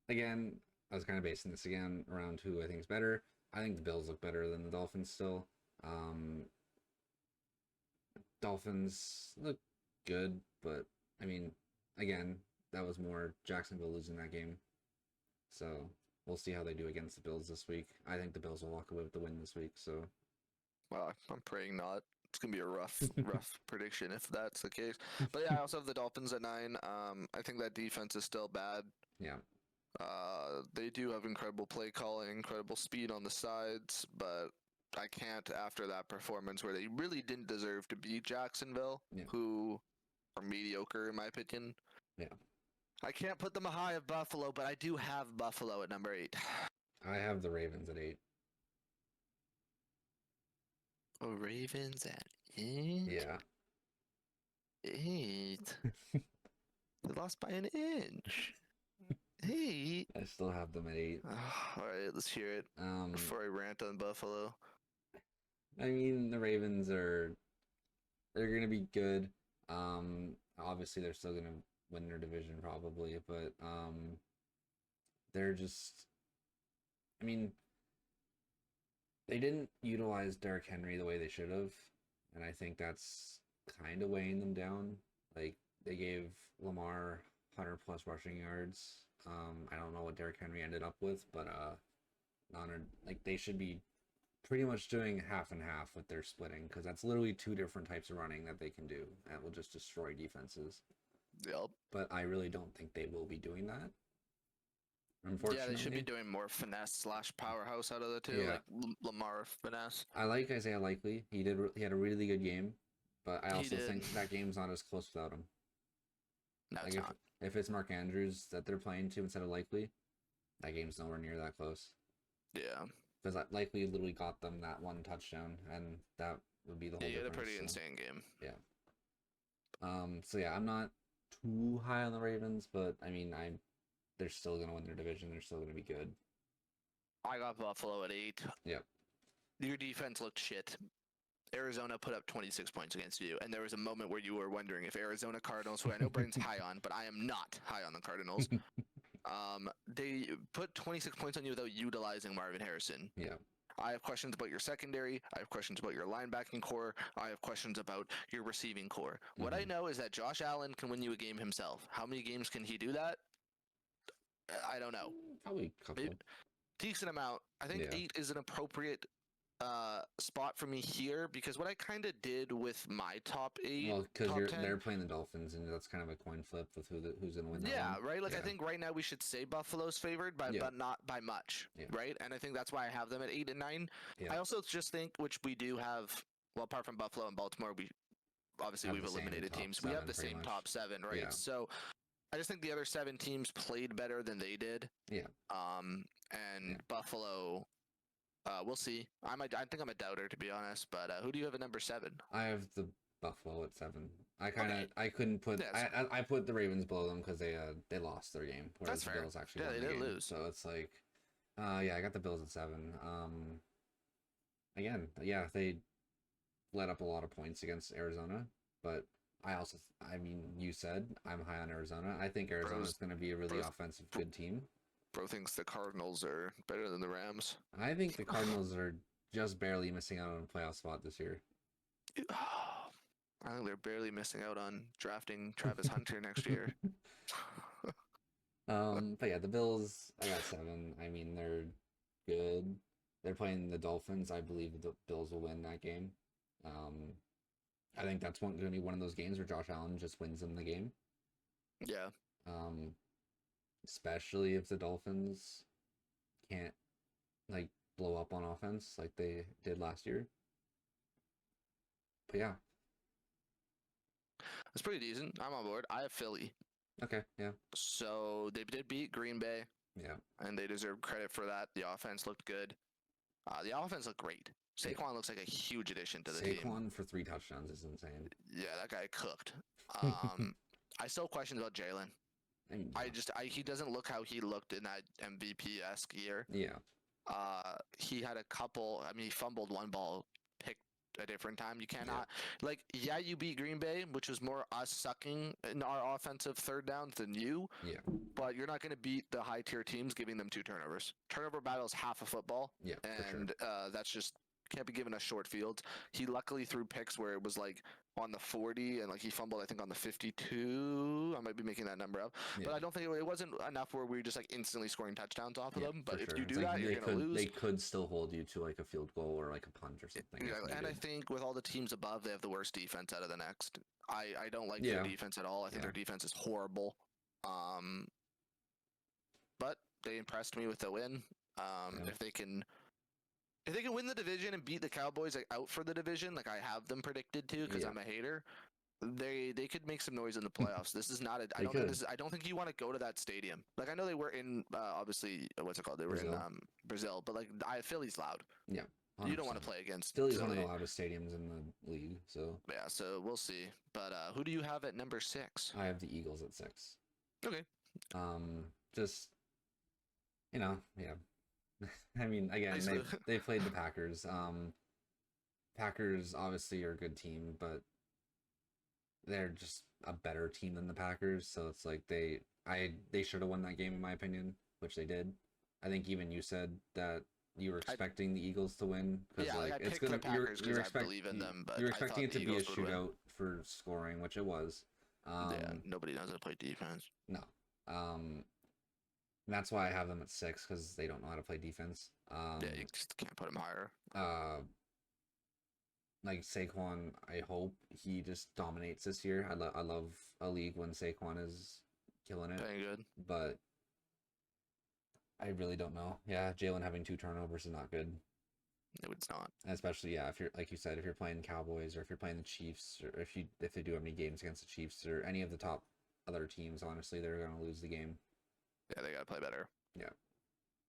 Again, I was kind of basing this again around who I think is better. I think the Bills look better than the Dolphins still. Dolphins look good, but I mean, again, that was more Jacksonville losing that game. So we'll see how they do against the Bills this week. I think the Bills will walk away with the win this week. So, well, I'm praying not. It's gonna be a rough prediction if that's the case. But yeah, I also have the Dolphins at 9. I think that defense is still bad. Yeah. They do have incredible play calling, incredible speed on the sides, but I can't after that performance where they really didn't deserve to beat Jacksonville, who are mediocre in my opinion. Yeah. I can't put them high of Buffalo, but I do have Buffalo at number 8. I have the Ravens at 8. Oh, Ravens at 8? Yeah. 8? They lost by an inch. 8? I still have them at 8. All right, let's hear it before I rant on Buffalo. I mean, the Ravens they're going to be good. Obviously, they're still going to win their division probably, but they're just, I mean, they didn't utilize Derrick Henry the way they should have, and I think that's kind of weighing them down. Like, they gave Lamar 100 plus rushing yards. I don't know what Derrick Henry ended up with, but they should be pretty much doing half and half with their splitting, because that's literally 2 different types of running that they can do that will just destroy defenses. Yep. But I really don't think they will be doing that. Unfortunately. Yeah, they should be doing more finesse / powerhouse out of the two, like Lamar finesse. I like Isaiah Likely. He had a really good game, but I also think that game's not as close without him. No, it's not. If it's Mark Andrews that they're playing to instead of Likely, that game's nowhere near that close. Yeah. Because Likely literally got them that 1 touchdown, and that would be the whole difference. He had a pretty insane game. Yeah. So yeah, I'm not too high on the Ravens, but I mean, they're still going to win their division. They're still going to be good. I got Buffalo at 8. Yep. Your defense looked shit. Arizona put up 26 points against you, and there was a moment where you were wondering if Arizona Cardinals, who I know Brandon's high on, but I am not high on the Cardinals, they put 26 points on you without utilizing Marvin Harrison. Yeah. I have questions about your secondary. I have questions about your linebacking core. I have questions about your receiving core. What I know is that Josh Allen can win you a game himself. How many games can he do that? I don't know. Probably a couple. Decent amount. I think 8 is an appropriate spot for me here, because what I kind of did with my top 8. Well, because they're playing the Dolphins, and that's kind of a coin flip with who's going to win. Right. Like I think right now we should say Buffalo's favored, but not by much. Right, and I think that's why I have them at 8 and 9. I also just think, which we do have, well, apart from Buffalo and Baltimore, we've eliminated teams. We have the same top 7, right? Yeah. So I just think the other 7 teams played better than they did. Yeah. Buffalo. We'll see. I think I'm a doubter, to be honest. But who do you have at number 7? I have the Buffalo at 7. I couldn't put. I put the Ravens below them because they lost their game. Whereas the Bills actually won the game. Lose. So it's like, I got the Bills at 7. Again, they let up a lot of points against Arizona, but you said I'm high on Arizona. I think Arizona's going to be a really offensive good team. Bro thinks the Cardinals are better than the Rams. I think the Cardinals are just barely missing out on a playoff spot this year. I think they're barely missing out on drafting Travis Hunter next year. But yeah, the Bills, I got 7. I mean, they're good. They're playing the Dolphins. I believe the Bills will win that game. I think that's going to be one of those games where Josh Allen just wins them the game. Yeah. Especially if the Dolphins can't blow up on offense like they did last year. But yeah. It's pretty decent. I'm on board. I have Philly. Okay, yeah. So they did beat Green Bay. Yeah. And they deserve credit for that. The offense looked good. The offense looked great. Saquon looks like a huge addition to the team. Saquon for 3 touchdowns is insane. Yeah, that guy cooked. I still have questions about Jalen. He doesn't look how he looked in that MVP-esque year. Yeah. He had a couple. I mean, he fumbled one ball, picked a different time. You cannot you beat Green Bay, which was more us sucking in our offensive third downs than you. Yeah. But you're not going to beat the high tier teams giving them 2 turnovers. Turnover battle is half of football. Yeah, and that's just can't be given us short fields. He luckily threw picks where it was like on the 40 and like he fumbled I think on the 52. I might be making that number up, but I don't think it wasn't enough where we were just like instantly scoring touchdowns off of them. But if you do that, you're gonna lose. They could still hold you to like a field goal or like a punt or something. Exactly. And I think with all the teams above, they have the worst defense out of the next. I don't like their defense at all. I think their defense is horrible. But they impressed me with the win. If they can win the division and beat the Cowboys like out for the division, like I have them predicted to, because I'm a hater, they could make some noise in the playoffs. This is not a. I don't think you want to go to that stadium. Like I know they were in obviously what's it called? They were in Brazil, but like Philly's loud. Yeah. 100%. You don't want to play against. Philly's one of the loudest stadiums in the league. So yeah, so we'll see. But who do you have at number 6? I have the Eagles at 6. Okay. Just I mean, again, they played the Packers. Packers obviously are a good team, but they're just a better team than the Packers. So it's like they should have won that game in my opinion, which they did. I think even you said that you were expecting the Eagles to win because it's gonna you're expecting it to be a shootout for scoring, which it was. Nobody knows how to play defense. No. That's why I have them at 6 because they don't know how to play defense. You just can't put them higher. Like Saquon, I hope he just dominates this year. I love a league when Saquon is killing it. Very good. But I really don't know. Yeah, Jalen having 2 turnovers is not good. No, it's not. And especially, if you're like you said, if you're playing Cowboys or if you're playing the Chiefs, or if they do have any games against the Chiefs or any of the top other teams, honestly, they're gonna lose the game. Yeah, they gotta play better. Yeah.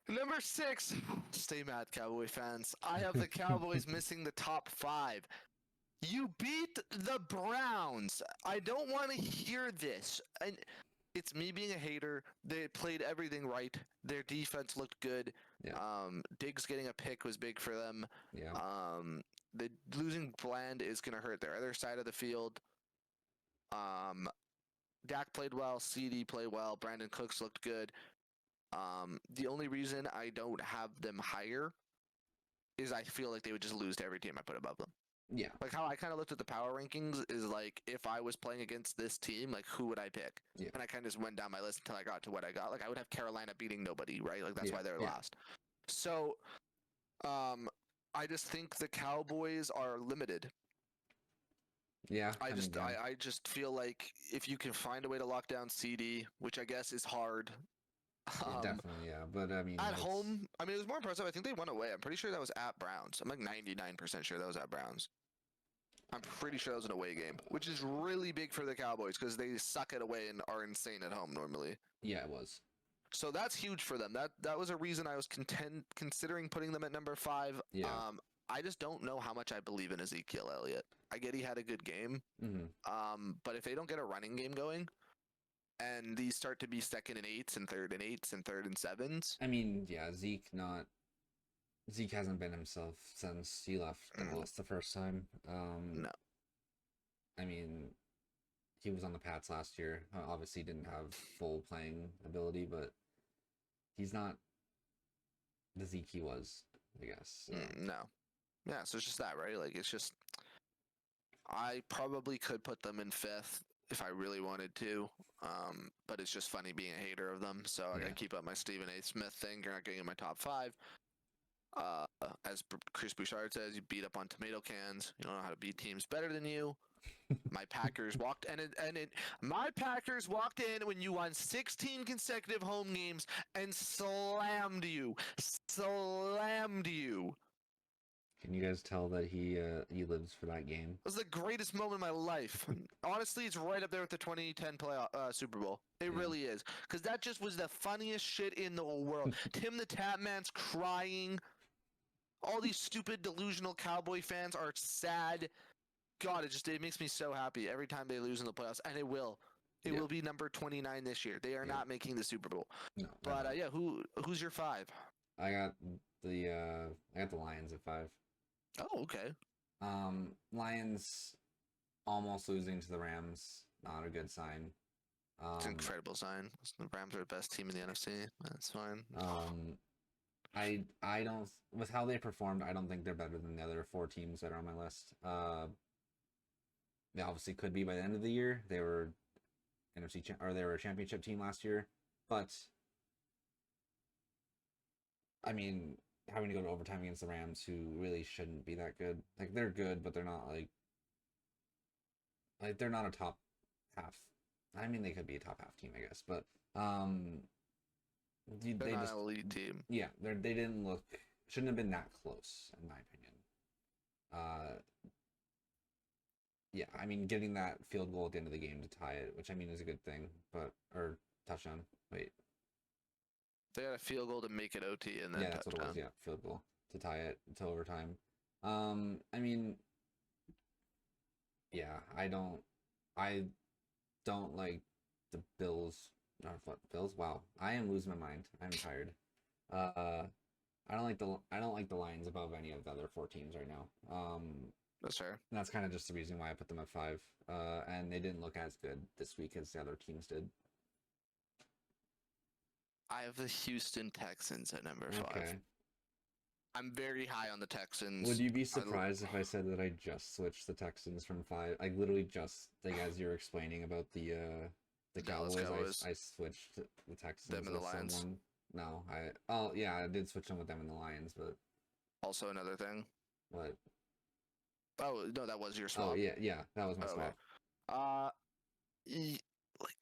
Number 6. Stay mad, Cowboy fans. I have the Cowboys missing the top 5. You beat the Browns. I don't want to hear this. And it's me being a hater. They played everything right. Their defense looked good. Yeah. Diggs getting a pick was big for them. Yeah. The losing Bland is gonna hurt their other side of the field. Dak played well. CD played well. Brandon Cooks looked good. The only reason I don't have them higher is I feel like they would just lose to every team I put above them. Yeah. Like how I kind of looked at the power rankings is like, if I was playing against this team, like who would I pick? Yeah. And I kind of just went down my list until I got to what I got. Like I would have Carolina beating nobody, right? Like that's why they're last. So, I just think the Cowboys are limited. Yeah. I just feel like if you can find a way to lock down CD, which I guess is hard. Definitely, yeah. But I mean, at home, I mean, it was more impressive. I think they went away. I'm pretty sure that was at Browns. I'm like 99% sure that was at Browns. I'm pretty sure that was an away game, which is really big for the Cowboys because they suck it away and are insane at home normally. Yeah, it was. So that's huge for them. That was a reason I was considering putting them at number 5. Yeah. I just don't know how much I believe in Ezekiel Elliott. I get he had a good game. Mm-hmm. But if they don't get a running game going, and these start to be 2nd and 8s and 3rd and 8s and 3rd and 7s. I mean, yeah, Zeke hasn't been himself since he left Dallas the first time. No. I mean, he was on the Pats last year. Obviously didn't have full playing ability, but he's not the Zeke he was, I guess. So. No. Yeah, so it's just that, right? Like, it's just... I probably could put them in 5th if I really wanted to, but it's just funny being a hater of them, so I gotta keep up my Stephen A. Smith thing. You're not getting in my top 5. As Chris Bouchard says, you beat up on tomato cans. You don't know how to beat teams better than you. My Packers walked my Packers walked in when you won 16 consecutive home games and slammed you. Can you guys tell that he lives for that game? It was the greatest moment of my life. Honestly, it's right up there with the 2010 Super Bowl. It really is. Because that just was the funniest shit in the whole world. Tim the Tapman's crying. All these stupid, delusional Cowboy fans are sad. God, it makes me so happy every time they lose in the playoffs. And it will. It will be number 29 this year. They are not making the Super Bowl. No. But, who's your 5? I got the Lions at 5. Oh, okay. Lions almost losing to the Rams, not a good sign. It's an incredible sign. The Rams are the best team in the NFC. That's fine. I don't, with how they performed, I don't think they're better than the other 4 teams that are on my list. They obviously could be by the end of the year. They were they were a championship team last year, but I mean, having to go to overtime against the Rams, who really shouldn't be that good. Like, they're good, but they're not like they're not a top half. I mean, they could be a top half team, I guess, but they're not an elite team. Yeah, they didn't look, shouldn't have been that close, in my opinion. Yeah, I mean, getting that field goal at the end of the game to tie it, which I mean is a good thing, or touchdown. Wait. They had a field goal to make it OT and then yeah, that's touchdown. What it was. Yeah, field goal to tie it to overtime. I mean, yeah, I don't like the Bills. What Bills? Wow, I am losing my mind. I'm tired. I don't like the Lions above any of the other 4 teams right now. That's fair. That's kind of just the reason why I put them at 5. And they didn't look as good this week as the other teams did. I have the Houston Texans at number 5. Okay. I'm very high on the Texans. Would you be surprised if I said that I just switched the Texans from 5? Like, literally just, like, as you were explaining about the Cowboys. I switched the Texans them and the Lions. Someone. No, I did switch them with them and the Lions, but also another thing. What? Oh no, that was your swap. Oh yeah, that was my swap. Like,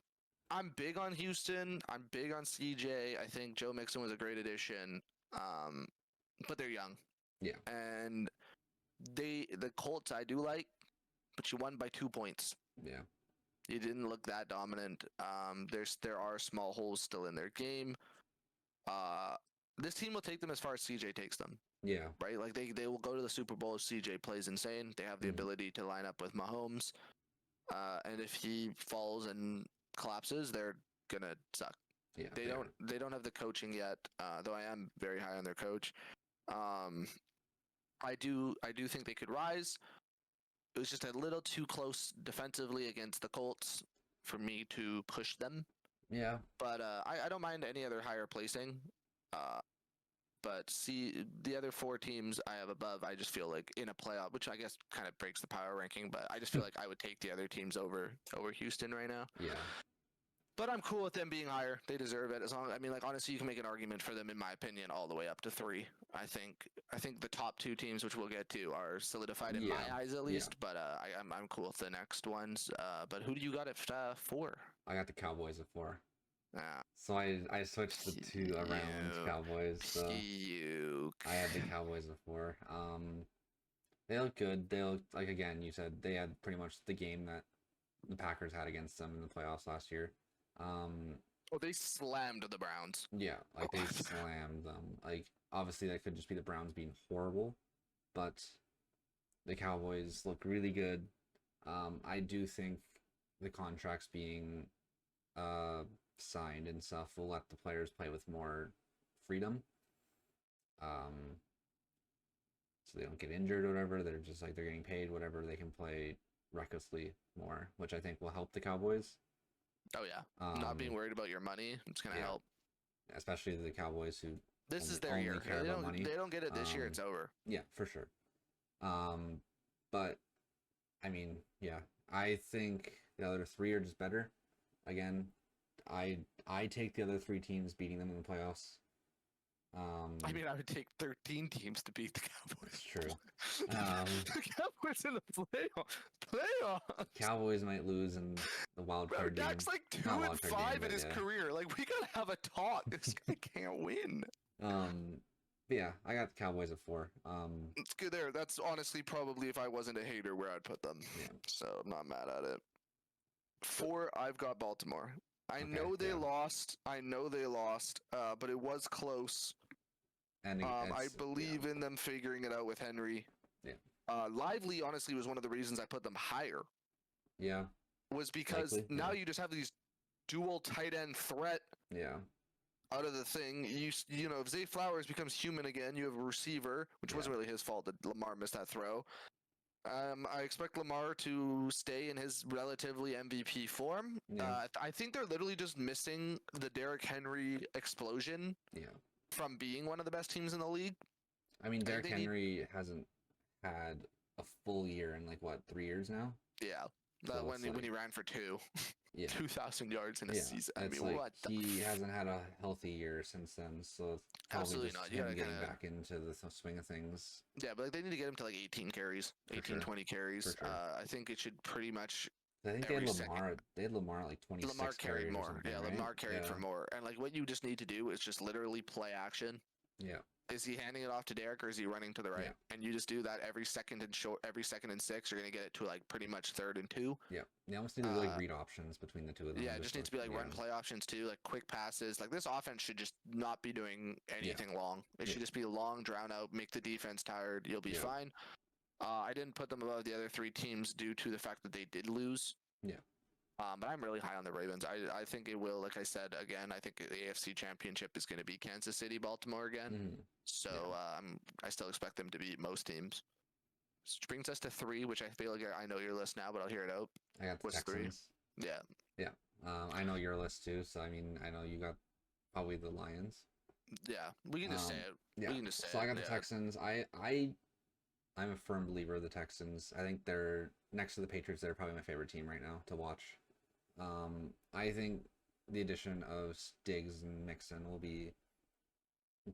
I'm big on Houston. I'm big on CJ. I think Joe Mixon was a great addition. But they're young. Yeah. And the Colts I do like, but you won by 2 points. Yeah. You didn't look that dominant. There are small holes still in their game. This team will take them as far as CJ takes them. Yeah. Right? Like, they will go to the Super Bowl if CJ plays insane. They have the ability to line up with Mahomes. And if he falls and collapses, they're gonna suck. Yeah. They don't have the coaching yet, though I am very high on their coach. I do think they could rise. It was just a little too close defensively against the Colts for me to push them. Yeah. But I don't mind any other higher placing. But see, the other 4 teams I have above, I just feel like in a playoff, which I guess kind of breaks the power ranking, but I just feel like I would take the other teams over Houston right now. Yeah. But I'm cool with them being higher. They deserve it. Honestly, you can make an argument for them, in my opinion, all the way up to 3. I think the top 2 teams, which we'll get to, are solidified in my eyes at least. Yeah. But I'm cool with the next ones. But who do you got at 4? I got the Cowboys at 4. Yeah. So I switched the 2 around Cowboys. So I had the Cowboys at 4. They look good. They look like, again, you said they had pretty much the game that the Packers had against them in the playoffs last year. They slammed the Browns. Yeah, like they slammed them. Like, obviously that could just be the Browns being horrible, but the Cowboys look really good. I do think the contracts being signed and stuff will let the players play with more freedom. So they don't get injured or whatever. They're just like, they're getting paid whatever, they can play recklessly more, which I think will help the Cowboys. Oh yeah, not being worried about your money, it's gonna help. Especially the Cowboys, who this is their year. They don't get it this year. It's over. Yeah, for sure. But I mean, yeah, I think the other 3 are just better. Again, I take the other 3 teams beating them in the playoffs. I would take 13 teams to beat the Cowboys. It's true. The Cowboys in the playoffs. Cowboys might lose in the wild card game. Dak's like 2-5 in his career. Like, we gotta have a talk. This guy can't win. Yeah, I got the Cowboys at 4. It's good there. That's honestly probably, if I wasn't a hater, where I'd put them. Yeah. So I'm not mad at it. 4, I've got Baltimore. I know they lost, but it was close. And I believe in them figuring it out with Henry. Yeah. Lively, honestly, was one of the reasons I put them higher. Yeah. Was because now you just have these dual tight end threat. Yeah. Out of the thing, you know, if Zay Flowers becomes human again, you have a receiver, which wasn't really his fault that Lamar missed that throw. I expect Lamar to stay in his relatively MVP form. Yeah. I think they're literally just missing the Derrick Henry explosion from being one of the best teams in the league. I mean, Derrick Henry hasn't had a full year in like what, 3 years now? Yeah, so when he ran for 2,000 yards in a season. I mean, like he hasn't had a healthy year since then, so it's probably just him getting back into the swing of things. Yeah, but like they need to get him to like 18 carries, 20 carries. Sure. I think it should pretty much. I think they had Lamar. They had Lamar like 26. Lamar carried more. Yeah, right? Lamar carried for more. And like what you just need to do is just literally play action. Yeah. Is he handing it off to Derrick or is he running to the right? Yeah. And you just do that every second and 6, you're gonna get it to like pretty much 3rd and 2. Yeah. You almost need to like read options between the two of them. Yeah, it just needs to be like run play options too, like quick passes. Like this offense should just not be doing anything long. It should just be long, drown out, make the defense tired. You'll be fine. I didn't put them above the other 3 teams due to the fact that they did lose. Yeah. But I'm really high on the Ravens. I think it will, like I said, again, I think the AFC Championship is going to be Kansas City, Baltimore again. Mm-hmm. So I still expect them to beat most teams. Which brings us to 3, which I feel like I know your list now, but I'll hear it out. I got the Texans. 3? Yeah. Yeah. I know your list too, so I mean, I know you got probably the Lions. Yeah, we can just say it. Yeah. We can just say so I got the Texans. I'm a firm believer of the Texans. I think they're next to the Patriots. They're probably my favorite team right now to watch. I think the addition of Diggs and Mixon will be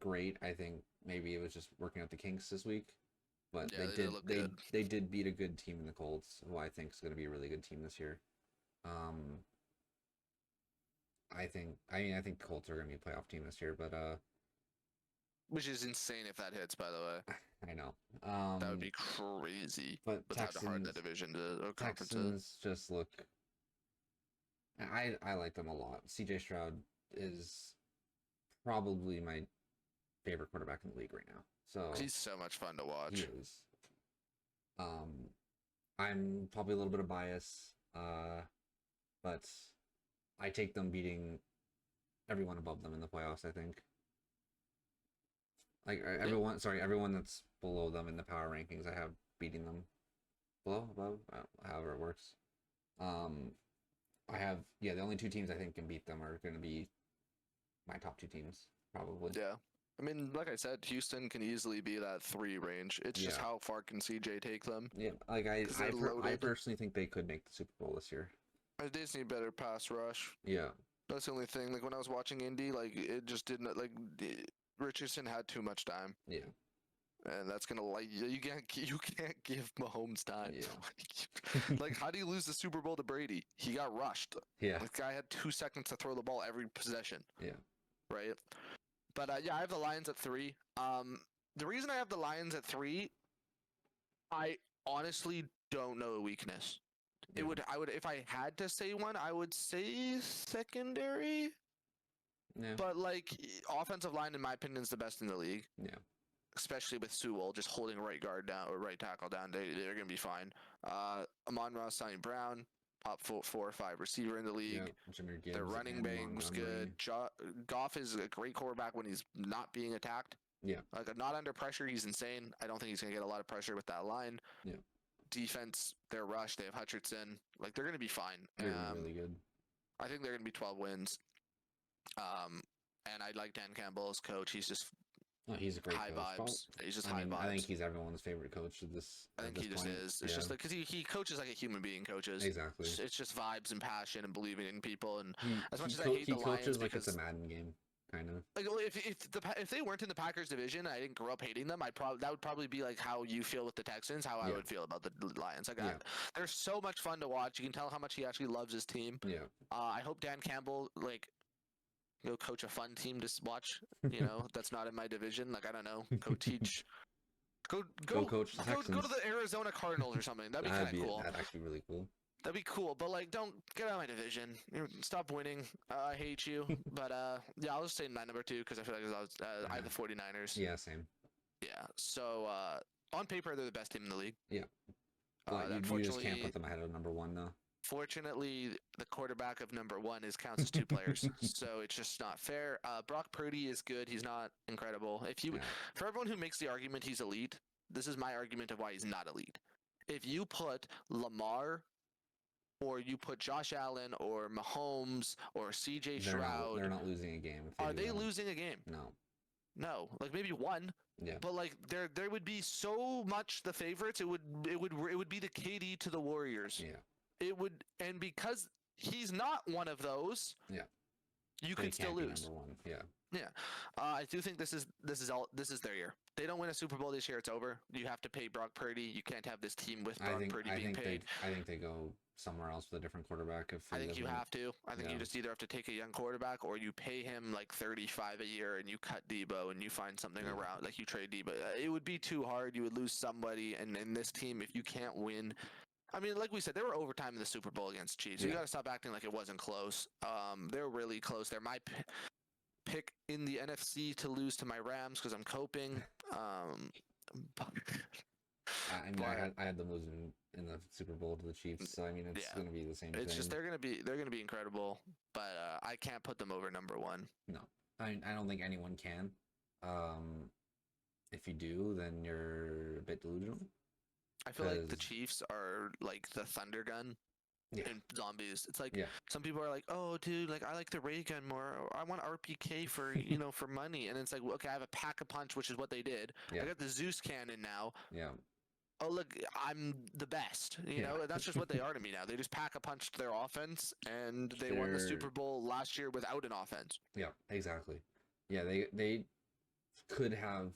great. I think maybe it was just working out the kinks this week, but they did beat a good team in the Colts, who I think is going to be a really good team this year. I think the Colts are going to be a playoff team this year, but which is insane if that hits, by the way. I know. That would be crazy. But Texans, how hard the division or Texans just look. I like them a lot. CJ Stroud is probably my favorite quarterback in the league right now. So he's so much fun to watch. He is. I'm probably a little bit of bias, but I take them beating everyone above them in the playoffs. I think. Like everyone that's below them in the power rankings, I have beating them below, above, however it works. I have the only 2 teams I think can beat them are going to be my top 2 teams probably. Yeah, I mean, like I said, Houston can easily be that 3 range. It's just how far can CJ take them? Yeah, like I personally think they could make the Super Bowl this year. They just need better pass rush. Yeah, that's the only thing. Like when I was watching Indy, like it just didn't like. Richardson had too much time. Yeah. And that's gonna you can't give Mahomes time. Yeah. Like how do you lose the Super Bowl to Brady? He got rushed. Yeah. The guy had 2 seconds to throw the ball every possession. Yeah. Right. But I have the Lions at 3. The reason I have the Lions at 3, I honestly don't know a weakness. Yeah. I would if I had to say one, I would say secondary. Yeah. But like offensive line, in my opinion, is the best in the league. Yeah. Especially with Sewell just holding right guard down or right tackle down, they're gonna be fine. Amon-Ra St. Brown, top 4 or 5 receiver in the league. Yeah, their running back's good. Goff is a great quarterback when he's not being attacked. Yeah. Like not under pressure, he's insane. I don't think he's gonna get a lot of pressure with that line. Yeah. Defense, they're rushed. They have Hutchinson. Like they're gonna be fine. They're really good. I think they're gonna be 12 wins. And I like Dan Campbell as coach. He's just he's a great high coach. Vibes. He's just high vibes. I think he's everyone's favorite coach at this. I think he just is. It's just like because he coaches like a human being coaches. Exactly. It's just vibes and passion and believing in people. And as much as I hate the Lions, he coaches like it's a Madden game, kind of. Like if they weren't in the Packers division, I didn't grow up hating them. That would probably be like how you feel with the Texans, how I would feel about the Lions. Like they're so much fun to watch. You can tell how much he actually loves his team. Yeah. I hope Dan Campbell go coach a fun team to watch, that's not in my division. Like I don't know, go teach, go coach the Texans. Go to the Arizona Cardinals or something. That'd be kind of cool. That'd actually be really cool. That'd be cool, but like, don't get out of my division. Stop winning. I hate you. But I'll just say my number 2 because I feel like I have the 49ers. Yeah, same. Yeah. So on paper, they're the best team in the league. Yeah. You just can't put them ahead of number 1 though. Fortunately, the quarterback of number 1 counts as 2 players, so it's just not fair. Brock Purdy is good. He's not incredible. For everyone who makes the argument he's elite, this is my argument of why he's not elite. if you put Lamar or you put Josh Allen or Mahomes or CJ Stroud, they're not losing a game. Are they losing a game? No. Like maybe one. Yeah. But like there would be so much the favorites. It would be the KD to the Warriors. Yeah. It would, and because he's not one of those. Yeah. You can still lose. Number one. Yeah. Yeah, I do think this is their year. They don't win a Super Bowl this year, it's over. You have to pay Brock Purdy. You can't have this team with Brock Purdy being paid. I think they go somewhere else with a different quarterback. I think you have to. I think you just either have to take a young quarterback or you pay him like $35 a year and you cut Debo and you find something around, like you trade Debo. It would be too hard. You would lose somebody, and in this team, if you can't win. I mean, like we said, they were overtime in the Super Bowl against Chiefs. So you got to stop acting like it wasn't close. They're really close. They're my pick in the NFC to lose to my Rams because I'm coping. I had them losing in the Super Bowl to the Chiefs, so I mean it's going to be the same thing. It's just they're going to be incredible, but I can't put them over number one. No, I don't think anyone can. If you do, then you're a bit delusional. I feel like the Chiefs are like the Thunder Gun. And zombies. It's like some people are like, "Oh, dude, like I like the ray gun more. Or I want RPK for for money." And it's like, okay, I have a pack a punch, which is what they did. I got the Zeus cannon now. Yeah. Oh look, I'm the best. You know, that's just what they are to me now. They just pack a punch to their offense, and they won the Super Bowl last year without an offense. Yeah, exactly. Yeah, they could have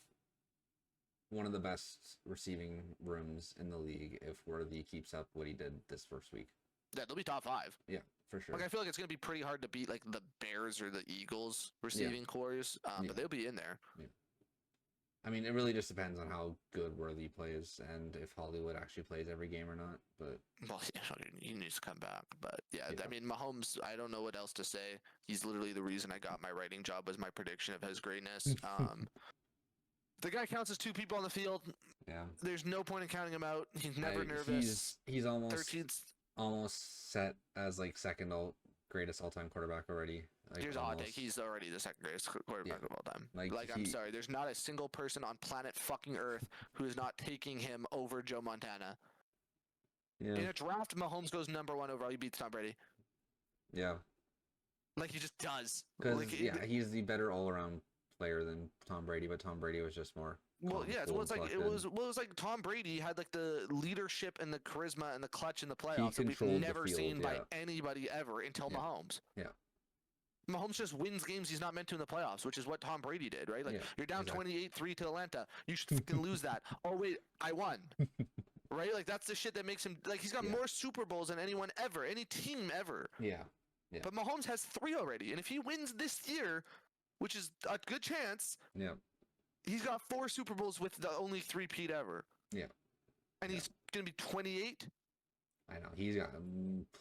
one of the best receiving rooms in the league if Worthy keeps up what he did this first week. Yeah, they'll be top 5. Yeah, for sure. Like I feel like it's gonna be pretty hard to beat like the Bears or the Eagles receiving cores, but they'll be in there. Yeah. I mean, it really just depends on how good Worthy plays and if Hollywood actually plays every game or not. But well, he needs to come back. But yeah, I mean, Mahomes. I don't know what else to say. He's literally the reason I got my writing job, was my prediction of his greatness. The guy counts as 2 people on the field. Yeah. There's no point in counting him out. He's never nervous. He's almost 13th. Almost set as like second greatest all-time quarterback already. Like, here's a hot take. He's already the second greatest quarterback of all time. Like I'm sorry, there's not a single person on planet fucking Earth who is not taking him over Joe Montana. Yeah. In a draft, Mahomes goes number 1 overall. He beats Tom Brady. Yeah. Like he just does. Because he's the better all-around player than Tom Brady, but Tom Brady was just more. Well, yeah, it was like Tom Brady had like the leadership and the charisma and the clutch in the playoffs that we've never seen by anybody ever until Mahomes. Yeah. Mahomes just wins games he's not meant to in the playoffs, which is what Tom Brady did, right? Like you're down 28-3 to Atlanta, you should fucking lose that. Oh wait, I won. Right? Like that's the shit that makes him like he's got more Super Bowls than anyone ever, any team ever. Yeah. But Mahomes has 3 already, and if he wins this year, which is a good chance. Yeah. He's got 4 Super Bowls with the only 3-peat ever. Yeah. And he's going to be 28. I know. He's got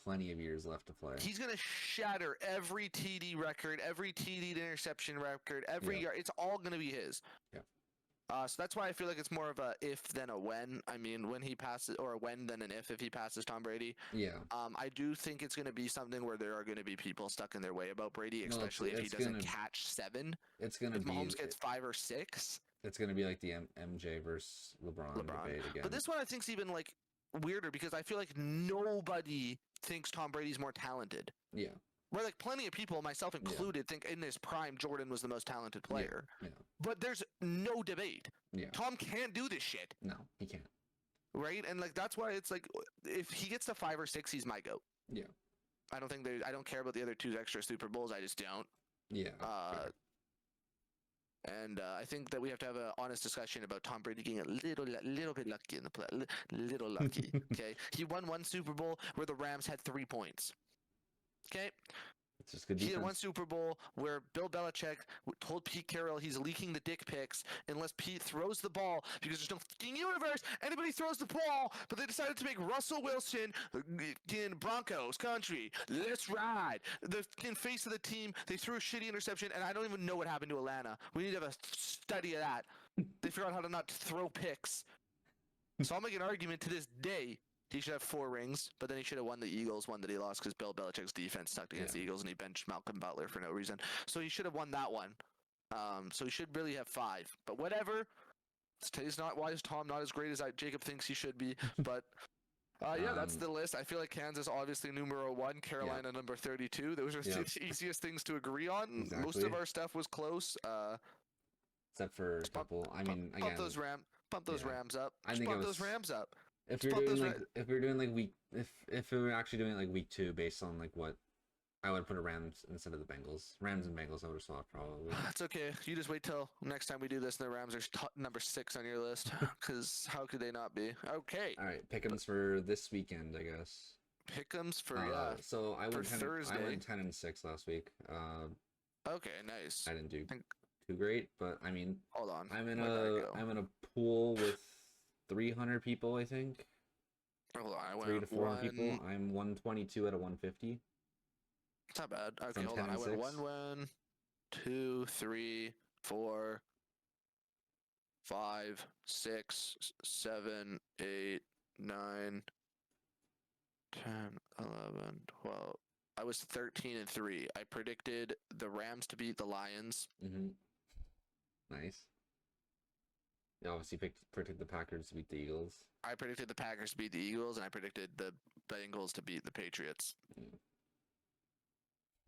plenty of years left to play. He's going to shatter every TD record, every TD interception record, every yard. It's all going to be his. Yeah. So that's why I feel like it's more of a if than a when. I mean, when he passes, or a when than an if he passes Tom Brady. Yeah. I do think it's going to be something where there are going to be people stuck in their way about Brady, especially if he doesn't catch 7. It's going to be. If Mahomes gets 5 or 6. It's going to be like the MJ versus LeBron debate again. But this one I think is even like weirder because I feel like nobody thinks Tom Brady's more talented. Yeah. Where like plenty of people, myself included, think in his prime Jordan was the most talented player. Yeah. But there's no debate. Yeah. Tom can't do this shit. No, he can't. Right? And like that's why it's like if he gets to 5 or 6, he's my GOAT. Yeah. I don't care about the other 2 extra Super Bowls. I just don't. Yeah. And I think that we have to have an honest discussion about Tom Brady getting a little bit lucky in the play. Little lucky. Okay. He won 1 Super Bowl where the Rams had 3 points. Okay. It's just good defense. He had 1 Super Bowl where Bill Belichick told Pete Carroll he's leaking the dick pics unless Pete throws the ball because there's no fucking universe. Anybody throws the ball, but they decided to make Russell Wilson in Broncos country. Let's ride. The face of the team. They threw a shitty interception, and I don't even know what happened to Atlanta. We need to have a study of that. They figured out how to not throw picks. So I'll make an argument to this day. He should have 4 rings, but then he should have won the Eagles one that he lost because Bill Belichick's defense sucked against the Eagles and he benched Malcolm Butler for no reason. So he should have won that one. So he should really have 5. But whatever. He's not. Why is Tom not as great as Jacob thinks he should be? But yeah, that's the list. I feel like Kansas obviously numero 1, Carolina number 32. Those are the easiest things to agree on. Exactly. Most of our stuff was close. Except for a couple. I mean, again, pump those Rams up. I think pump those Rams up. If we were doing like if we were actually doing like week 2 based on like what I would put a Rams instead of the Bengals. Rams and Bengals I would have swapped probably. That's okay. You just wait till next time we do this and the Rams are number 6 on your list. Because how could they not be? Okay. All right. Pick'ems for this weekend, I guess. Pick'ems for, So I went Thursday. I went 10-6 last week. Okay, nice. I didn't do too great, but I mean, hold on. I'm in a pool with 300 people, I think. Hold on. I went 300 to 400 people. I'm 122 out of 150. It's not bad. Okay, hold on. I went 1, 2, 3, 4, 5, 6, 7, 8, 9, 10, 11, 12. I was 13-3. I predicted the Rams to beat the Lions. Mm-hmm. Nice. You obviously predicted the Packers to beat the Eagles. I predicted the Packers to beat the Eagles, and I predicted the Bengals to beat the Patriots. Mm.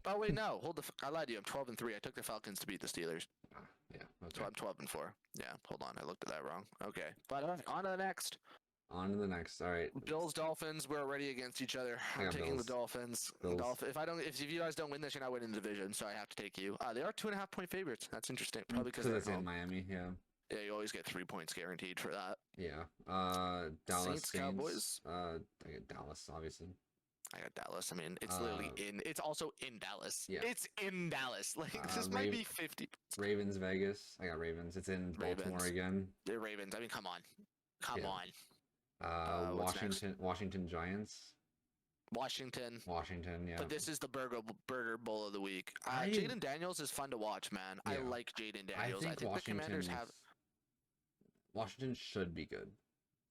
Oh wait, no. I lied to you. I'm 12-3. I took the Falcons to beat the Steelers. Yeah. Okay. So I'm 12-4. Yeah. Hold on. I looked at that wrong. Okay. But on to the next. On to the next. All right. Bills, Dolphins. We're already against each other. I'm taking the Dolphins. If you guys don't win this, you're not winning the division. So I have to take you. They are 2.5-point favorites. That's interesting. Probably because it's in Miami. Yeah. Yeah, you always get 3 points guaranteed for that. Yeah. Dallas Saints. Cowboys. I get Dallas, obviously. I got Dallas. I mean, it's literally it's also in Dallas. Yeah. It's in Dallas. Like, this might be 50. Ravens, Vegas. I got Ravens. It's in Baltimore again. The Ravens. I mean, come on. Come on. Washington Giants. Washington, yeah. But this is the burger bowl of the week. Jaden Daniels is fun to watch, man. Yeah. I like Jaden Daniels. I think the Commanders have... Washington should be good.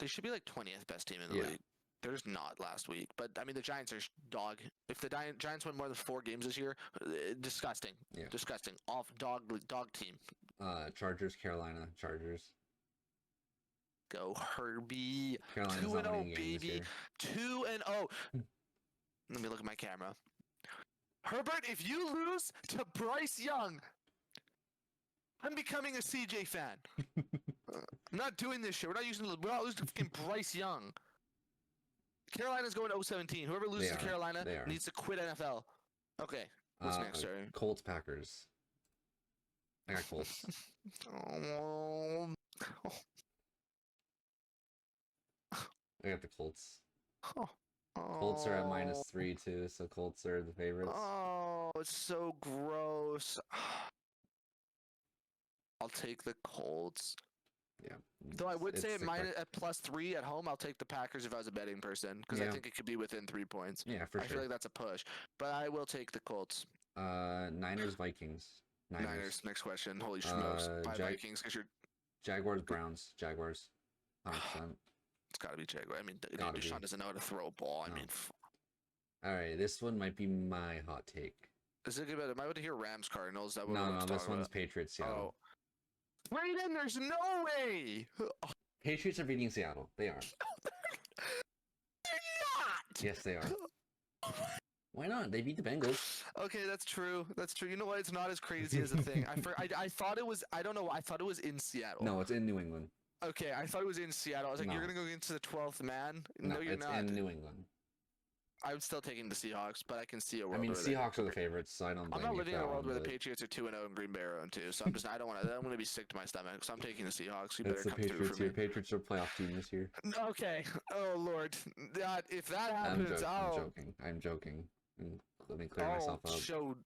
They should be like 20th best team in the league. They're just not last week. But, I mean, the Giants are dog. If the Giants win more than 4 games this year, disgusting. Yeah. Disgusting. Off dog team. Chargers, Carolina. Chargers. Go Herbie. 2-0, baby. 2-0. Let me look at my camera. Herbert, if you lose to Bryce Young, I'm becoming a CJ fan. I'm not doing this shit. We're not losing to fucking Bryce Young. Carolina's going 0-17. Whoever loses to Carolina needs to quit NFL. Okay. What's next, sorry? Colts, Packers. I got Colts. I got the Colts. Colts are at -3 too, so Colts are the favorites. Oh, it's so gross. I'll take the Colts. Yeah. Though I would say at +3 at home, I'll take the Packers if I was a betting person, because I think it could be within 3 points. Yeah, for sure. I feel like that's a push, but I will take the Colts. Niners, Vikings. Niners. Next question. Holy smokes! Vikings, because you're Jaguars, Browns. Jaguars. 100%. It's got to be Jaguars. I mean, Deshaun doesn't know how to throw a ball. I mean. All right, this one might be my hot take. Is it good? Am I about to hear Rams, Cardinals? That no, this one's Patriots, Seattle. Brayden, there's no way! Patriots are beating Seattle. They are. They're not! Yes, they are. Why not? They beat the Bengals. Okay, that's true. That's true. You know what? It's not as crazy as a thing. I thought it was... I don't know. I thought it was in Seattle. No, it's in New England. Okay, I thought it was in Seattle. I was like, you're going to go into the 12th man? No, you're not. It's in New England. I'm still taking the Seahawks, but I can see a world. I mean, Seahawks are the favorites, so I don't. I'm not living in a world where the Patriots are 2-0 and Green Bay are 0-2. So I'm just. I don't want to. I'm going to be sick to my stomach. So I'm taking the Seahawks. You better come through for me. Patriots are a playoff team this year. Okay. Oh Lord. If that happens, I'm joking. Let me clear myself up.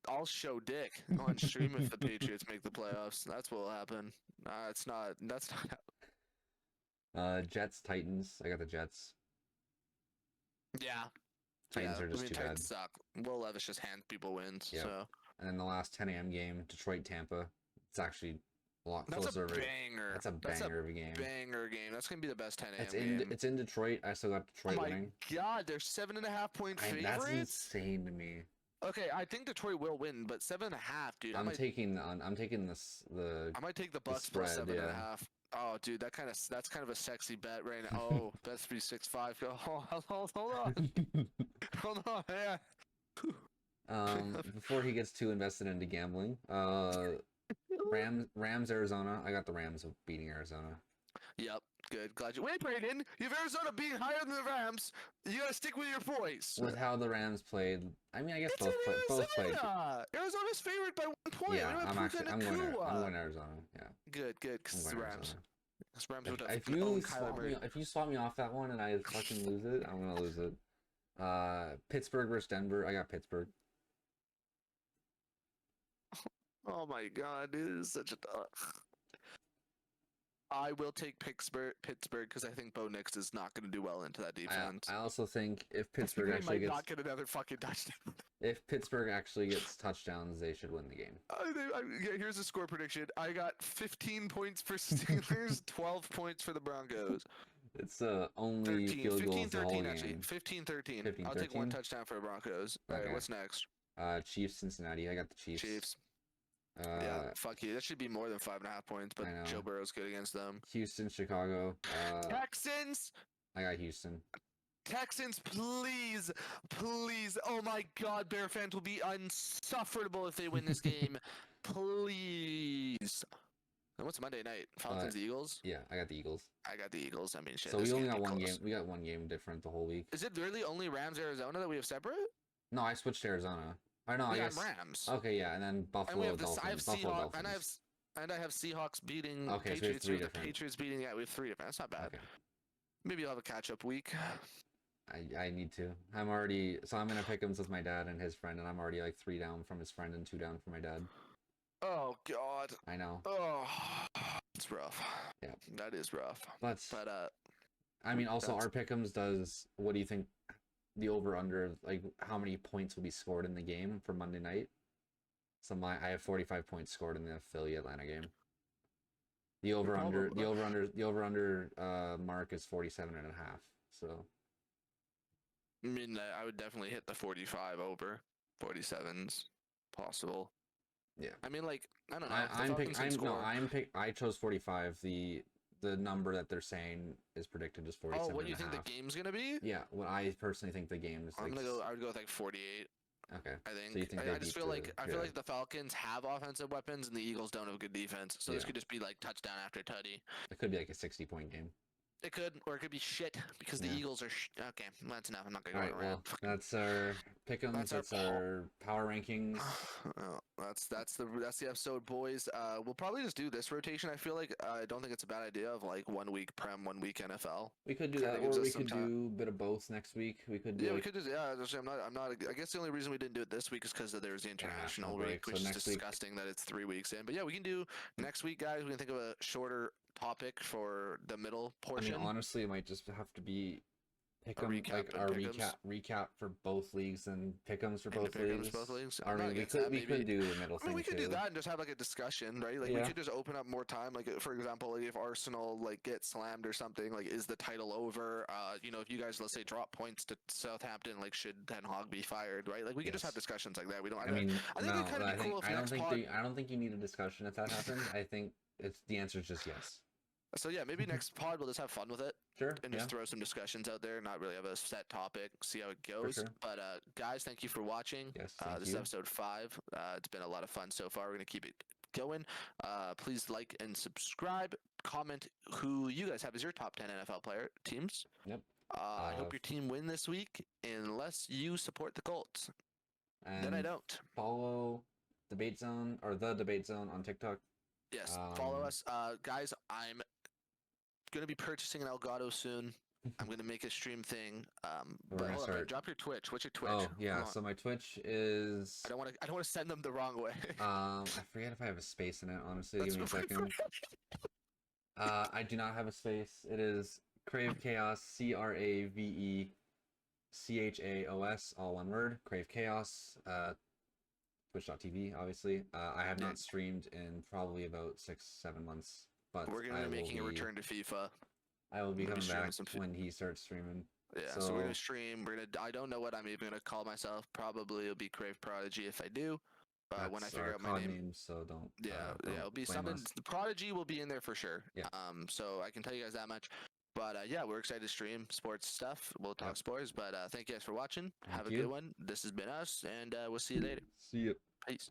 I'll show Dick on stream if the Patriots make the playoffs. That's what will happen. It's not. That's not. Jets, Titans. I got the Jets. Yeah. Titans are just too bad. Suck. Will Levis just hands people wins. Yeah. So. And then the last 10 a.m. game, Detroit, Tampa. It's actually a lot closer. That's a banger. That's a banger of a game. Banger game. That's gonna be the best 10 a.m. game. It's in Detroit. I still got Detroit winning. Oh my God, they're 7.5-point favorites. That's insane to me. Okay, I think Detroit will win, but 7.5, dude. I'm taking the I might take the Bucks plus 7.5. Oh, dude, that's kind of a sexy bet right now. Oh, bet 365. Oh, hold on, hold on, yeah. Before he gets too invested into gambling, Rams Arizona. I got the Rams beating Arizona. Yep, good. Glad you. Wait, Brayden, you have Arizona being higher than the Rams. You gotta stick with your voice. With how the Rams played, I mean, I guess both played. Arizona's favored by 1 point. Yeah, I'm going Arizona. Yeah. Good. Cause the Rams. If you swap me off that one and I fucking lose it, I'm gonna lose it. Pittsburgh versus Denver. I got Pittsburgh. Oh my god, dude, this is such a. I will take Pittsburgh because I think Bo Nix is not going to do well into that defense. I also think if Pittsburgh actually might not get another fucking touchdown. If Pittsburgh actually gets touchdowns, they should win the game. Here's a score prediction. I got 15 points for Steelers, 12 points for the Broncos. It's only 13, field goals 15-13 the whole actually. game. 15-13. I'll take 1 touchdown for the Broncos. All right, what's next? Chiefs, Cincinnati. I got the Chiefs. Yeah, fuck you. That should be more than 5.5 points, but Joe Burrow's good against them. Houston, Chicago. Texans. I got Houston. Texans, please. Oh my God, Bear fans will be insufferable if they win this game. Please. And what's Monday night? Falcons, Eagles? Yeah, I got the Eagles. I got shit. So we only got one game. We got one game different the whole week. Is it really only Rams, Arizona that we have separate? No, I switched to Arizona. I know. I guess Rams. Okay, yeah, and then Buffalo, Dolphins. I have Seahawks, and I have Seahawks beating Patriots. So we have the Patriots beating. Yeah, we have 3 different. That's not bad. Okay. Maybe I'll have a catch-up week. I need to. I'm gonna pick him with my dad and his friend, and I'm already like 3 down from his friend and 2 down from my dad. Oh God. I know. Oh, it's rough. Yeah, that is rough. But I mean, also our pick'ems does. What do you think? The over/under, like how many points will be scored in the game for Monday night? So I have 45 points scored in the Philly Atlanta game. The over/under mark is 47.5. So. I mean, I would definitely hit the 45 over. 47's possible. Yeah. I mean, like, I don't know. I chose 45. The number that they're saying is predicted is 47. Oh, what do you think the game's gonna be? Yeah, what I personally think the game is. I would go with like 48. Okay. I think. So you think I just feel like the Falcons have offensive weapons and the Eagles don't have good defense. So this could just be like touchdown after tutty. It could be like a 60-point game. It could, or it could be shit because the Eagles are. Okay, that's enough. I'm not gonna go around. Well, that's our pick'ems. That's our power rankings. That's the episode, boys. We'll probably just do this rotation. I feel like I don't think it's a bad idea of like 1 week Prem, 1 week NFL. We could do that, or we could do a bit of both next week. We could do. We could just. I'm not. I guess the only reason we didn't do it this week is because there's the international week, which is disgusting that it's 3 weeks in. But yeah, we can do next week, guys. We can think of a shorter topic for the middle portion. I mean, honestly, it might just have to be recap for both leagues and pick'ems for both leagues. I mean, we could do the middle thing. We could do that and just have like a discussion, right? Like we could just open up more time. Like for example, if Arsenal like get slammed or something, like is the title over? If you guys let's say drop points to Southampton, like should Ten Hag be fired, right? Like we could just have discussions like that. We don't. I don't think you need a discussion if that happens. I think the answer is just yes. So yeah, maybe next pod we'll just have fun with it. Sure. And just throw some discussions out there, not really have a set topic, see how it goes. Sure. But guys, thank you for watching. Yes, this is episode 5. It's been a lot of fun so far. We're gonna keep it going. Please like and subscribe. Comment who you guys have as your top 10 NFL player teams. Yep. I hope your team win this week, unless you support the Colts. And then I don't. Follow Debate Zone or the Debate Zone on TikTok. Yes, follow us. Guys, I'm going to be purchasing an Elgato soon. I'm going to make a stream thing. But hold on, drop your Twitch. What's your Twitch? Oh, yeah. So my Twitch is... I don't want to send them the wrong way. I forget if I have a space in it, honestly. Give me a second. I do not have a space. It is Crave Chaos, CraveChaos, all one word. Crave Chaos. Twitch.tv, obviously. I have not streamed in probably about 6-7 months, but we're gonna be making a return to FIFA. I will be coming back when he starts streaming. Yeah, so we're gonna stream. I don't know what I'm even gonna call myself. Probably it'll be Crave Prodigy if I do. when I figure out my name. So don't. Yeah, it'll be something. The Prodigy will be in there for sure. Yeah. So I can tell you guys that much. But yeah, we're excited to stream sports stuff. We'll talk sports. But thank you guys for watching. Have a good one. This has been us, and we'll see you later. See you. Peace.